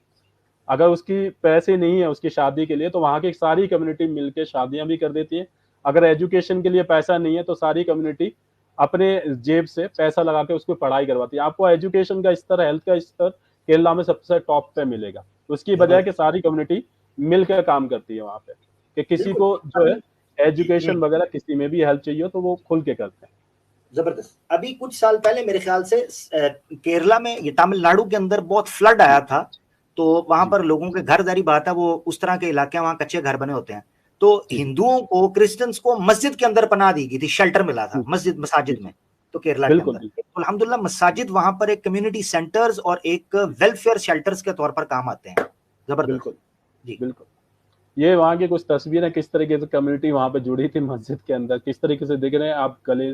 Speaker 2: अगर उसकी पैसे नहीं है उसकी शादी के लिए, तो वहां की सारी कम्युनिटी मिलके शादियां भी कर देती है। अगर एजुकेशन के लिए पैसा नहीं है तो सारी कम्युनिटी अपने जेब से पैसा लगा के उसको पढ़ाई करवाती है। आपको एजुकेशन का स्तर, हेल्थ का स्तर केरला में सबसे टॉप पे मिलेगा। उसकी वजह कि सारी कम्युनिटी मिलकर काम करती है वहां पे, कि किसी को जो है एजुकेशन वगैरह किसी में भी हेल्प चाहिए तो वो खुल के करते हैं।
Speaker 1: जबरदस्त। अभी कुछ साल पहले मेरे ख्याल से केरला में, ये तमिलनाडु के अंदर बहुत फ्लड आया था, तो वहां पर लोगों के घर, जारी बात है वो उस तरह के इलाके, वहां कच्चे घर बने होते हैं, तो हिंदुओं को, क्रिश्चियंस को मस्जिद के अंदर पनाह दी गई थी, शेल्टर मिला था मसाजिद में। तो केरला के अंदर अल्हम्दुलिल्लाह मसाजिद वहां पर एक कम्युनिटी सेंटर्स और एक वेलफेयर शेल्टर्स के तौर पर काम आते हैं।
Speaker 2: जबरदस्त जी, बिल्कुल। ये वहाँ की कुछ तस्वीरें, किस तरीके से कम्युनिटी वहां पे जुड़ी थी मस्जिद के अंदर, किस तरीके से दिख रहे हैं, आप गले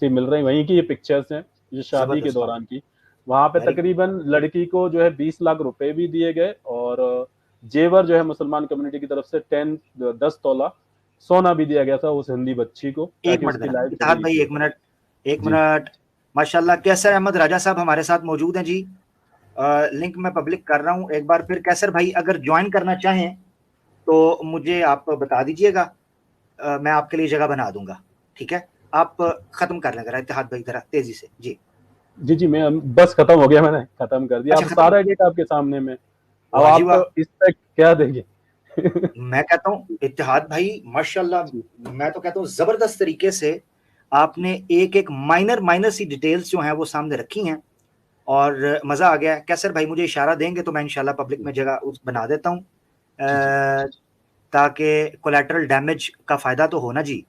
Speaker 2: से मिल रहे हैं। वहीं की ये पिक्चर्स हैं जो शादी के दौरान की। वहां पे तकरीबन लड़की को जो है 20 लाख रुपए भी दिए गए, और जेवर जो है मुसलमान कम्युनिटी की तरफ से 10 तोला सोना भी दिया गया था उस हिंदी बच्ची को।
Speaker 1: एक मिनट माशाल्लाह, कैसर अहमद राजा साहब हमारे साथ मौजूद हैं जी। लिंक मैं पब्लिक कर रहा हूं। एक बार फिर कैसर भाई अगर ज्वाइन करना चाहें तो मुझे आप बता दीजिएगा, मैं आपके लिए जगह बना दूंगा। ठीक है, आप खत्म कर लें जरा इत्तेहाद भाई, जरा तेजी से। जी
Speaker 2: जी जी, मैं बस खत्म हो गया, मैंने खत्म कर दिया।
Speaker 1: अच्छा,
Speaker 2: अब सारा एडिट आपके सामने में, अब आप इस पे क्या देंगे?
Speaker 1: मैं कहता हूँ इत्तेहाद भाई माशाल्लाह, मैं तो कहता हूँ जबरदस्त तरीके से आपने एक एक माइनर सी डिटेल्स जो हैं वो सामने रखी हैं, और मजा आ गया। कैसर भाई मुझे इशारा देंगे तो मैं इंशाल्लाह पब्लिक में जगह बना देता हूँ, ताकि कोलैटरल डैमेज का फायदा तो हो ना जी,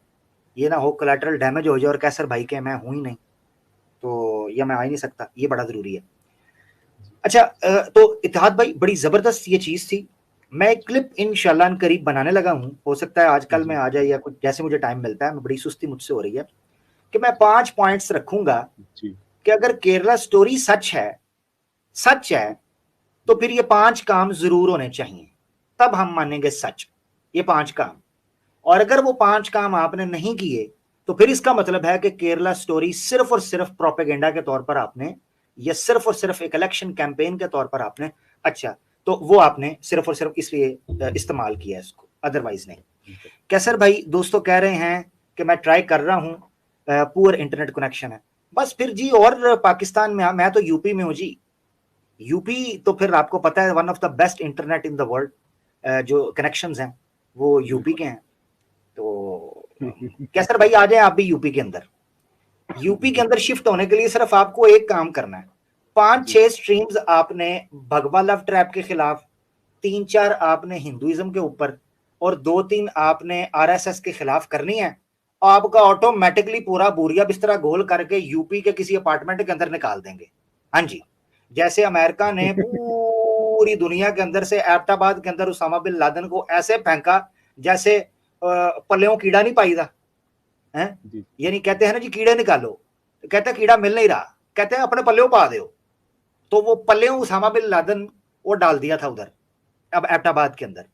Speaker 1: ये ना हो कोलैटरल डैमेज हो जाए और कैसर भाई के मैं हूँ ही नहीं, तो यह मैं आ ही नहीं सकता, ये बड़ा जरूरी है। अच्छा, तो इत्तेहाद भाई बड़ी जबरदस्त ये चीज थी। मैं एक क्लिप इंशाल्लाह करीब बनाने लगा हूँ, हो सकता है आजकल में आ जाए या कुछ, जैसे मुझे टाइम मिलता है। मैं बड़ी सुस्ती मुझसे हो रही है कि मैं 5 पॉइंट्स रखूंगा कि अगर केरला स्टोरी सच है तो फिर ये 5 काम जरूर होने चाहिए, तब हम मानेंगे सच ये 5 काम। और अगर वो 5 काम आपने नहीं किए तो फिर इसका मतलब है कि केरला स्टोरी सिर्फ और सिर्फ प्रोपेगेंडा के तौर पर आपने, या सिर्फ और सिर्फ एक इलेक्शन कैंपेन के तौर पर आपने, अच्छा तो वो आपने सिर्फ और सिर्फ इसलिए इस्तेमाल किया इसको, अदरवाइज नहीं। कैसर भाई दोस्तों कह रहे हैं कि मैं ट्राई कर रहा हूं, पुअर इंटरनेट कनेक्शन है। बस फिर जी, और पाकिस्तान में, मैं तो यूपी में हूँ जी। यूपी तो फिर आपको पता है one of the best internet in the world, जो कनेक्शंस हैं वो यूपी के हैं। तो कैसर भाई आ जाए आप भी यूपी के अंदर। यूपी के अंदर शिफ्ट होने के लिए सिर्फ आपको एक काम करना है, 5-6 स्ट्रीम्स आपने भगवा लव ट्रैप के खिलाफ, 3-4 आपने हिंदुइज्म के ऊपर, और 2-3 आपने आरएसएस के खिलाफ करनी है। आपका ऑटोमेटिकली पूरा बोरिया बिस्तरा गोल करके यूपी के किसी अपार्टमेंट के अंदर निकाल देंगे। हाँ जी, जैसे अमेरिका ने पूरी दुनिया के अंदर से एबटाबाद के अंदर उसामा बिन लादेन को ऐसे फेंका जैसे पल्लेों कीड़ा नहीं पाई था, यानी कहते हैं ना जी कीड़े निकालो, तो कहते हैं कीड़ा मिल नहीं रहा, कहते हैं अपने पल्लेों पा दो, तो वो पल्लेों उसामा बिन लादेन वो डाल दिया था उधर अब एबटाबाद के अंदर।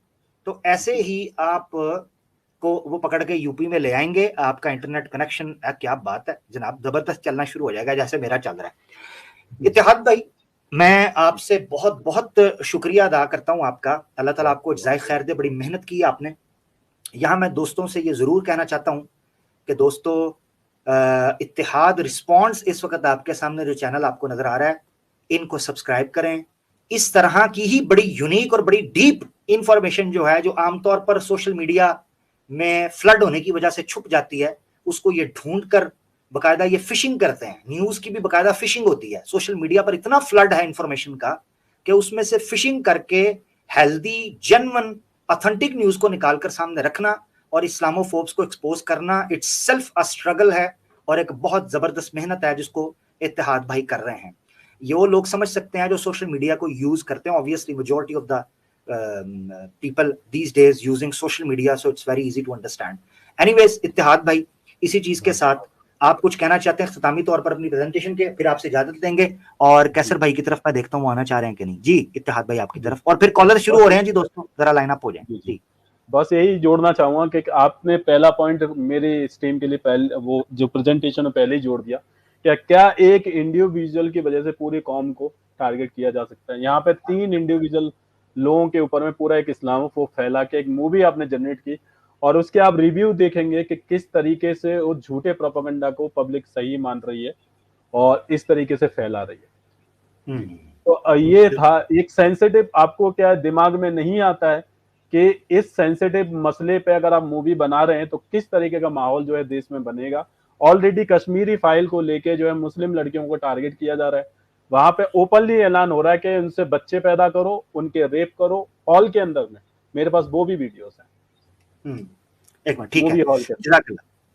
Speaker 1: तो ऐसे ही आप को वो पकड़ के यूपी में ले आएंगे, आपका इंटरनेट कनेक्शन, क्या बात है जनाब, जबरदस्त चलना शुरू हो जाएगा जैसे मेरा चल रहा है। इत्तेहाद भाई मैं आपसे बहुत बहुत शुक्रिया अदा करता हूं आपका, अल्लाह ताला आपको जज़ाए खैर दे, बड़ी मेहनत की आपने। यहाँ मैं दोस्तों से ये जरूर कहना चाहता हूँ कि दोस्तों, इत्तेहाद रिस्पॉन्स इस वक्त आपके सामने जो चैनल आपको नजर आ रहा है, इनको सब्सक्राइब करें। इस तरह की ही बड़ी यूनिक और बड़ी डीप इंफॉर्मेशन जो है, जो आमतौर पर सोशल मीडिया में फ्लड होने की वजह से छुप जाती है, उसको ये ढूंढ कर बकायदा ये फिशिंग करते हैं, न्यूज की भी बकायदा फिशिंग होती है। सोशल मीडिया पर इतना फ्लड है इंफॉर्मेशन का कि उसमें से फिशिंग करके हेल्दी, जेन्युइन, ऑथेंटिक न्यूज को निकालकर सामने रखना और इस्लामोफोब्स को एक्सपोज करना, इट्स सेल्फ अ स्ट्रगल है और एक बहुत जबरदस्त मेहनत है जिसको इत्तेहाद भाई कर रहे हैं। ये वो लोग समझ सकते हैं जो सोशल मीडिया को यूज करते हैं। Obviously majority of the people these days using social media, so it's very easy to understand. Anyways, इत्तेहाद भाई, इसी चीज के साथ आप कुछ कहना चाहते हैं खितामी तौर पर अपनी प्रेजेंटेशन के, फिर आपसे इजाजत देंगे और कैसर भाई की तरफ मैं देखता हूँ आना चाह रहे हैं कि नहीं। जी इत्तेहाद भाई आपकी तरफ, और फिर कॉलर शुरू हो रहे हैं जी दोस्तों, जरा लाइन अप हो जाए जी।
Speaker 2: बस यही जोड़ना चाहूंगा कि आपने पहला पॉइंट मेरे स्ट्रीम के लिए पहले वो जो प्रेजेंटेशन पहले ही जोड़ दिया, क्या एक इंडिविजुअल की वजह से पूरी कौम को टारगेट किया जा सकता है। यहाँ पे 3 इंडिविजुअल लोगों के ऊपर में पूरा एक इस्लामोफोब फैला के एक मूवी आपने जनरेट की और उसके आप रिव्यू देखेंगे कि किस तरीके से उस झूठे प्रोपेगेंडा को पब्लिक सही मान रही है और इस तरीके से फैला रही है। तो ये था एक सेंसिटिव, आपको क्या दिमाग में नहीं आता है कि इस सेंसिटिव मसले पे अगर आप मूवी बना रहे हैं तो किस तरीके का माहौल जो है देश में बनेगा। ऑलरेडी कश्मीरी फाइल को लेके जो है मुस्लिम लड़कियों को टारगेट किया जा रहा है, वहां पे ओपनली ऐलान हो रहा है कि उनसे बच्चे पैदा करो, उनके रेप करो, हॉल के अंदर में। मेरे पास वो भी वीडियोस हैं।
Speaker 1: एक मिनट, ठीक है,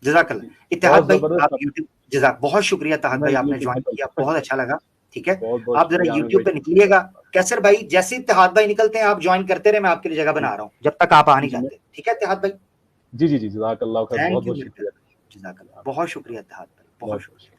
Speaker 1: जज़ाकल्लाह इत्तेहाद भाई, आप यूट्यूब, जज़ाक, बहुत शुक्रिया इत्तेहाद भाई, आपने ज्वाइन किया, बहुत अच्छा लगा। ठीक है, आप जरा यूट्यूब पे निकलिएगा। कैसर भाई जैसे इत्तेहाद भाई निकलते हैं आप ज्वाइन करते रहे, मैं आपके लिए जगह बना रहा हूँ जब तक आप आ नहीं जाते। ठीक है इत्तेहाद भाई?
Speaker 2: जी जी जी, जज़ाकल्लाह, बहुत बहुत शुक्रिया,
Speaker 1: जज़ाकल्लाह, बहुत शुक्रिया इत्तेहाद भाई, बहुत शुक्रिया।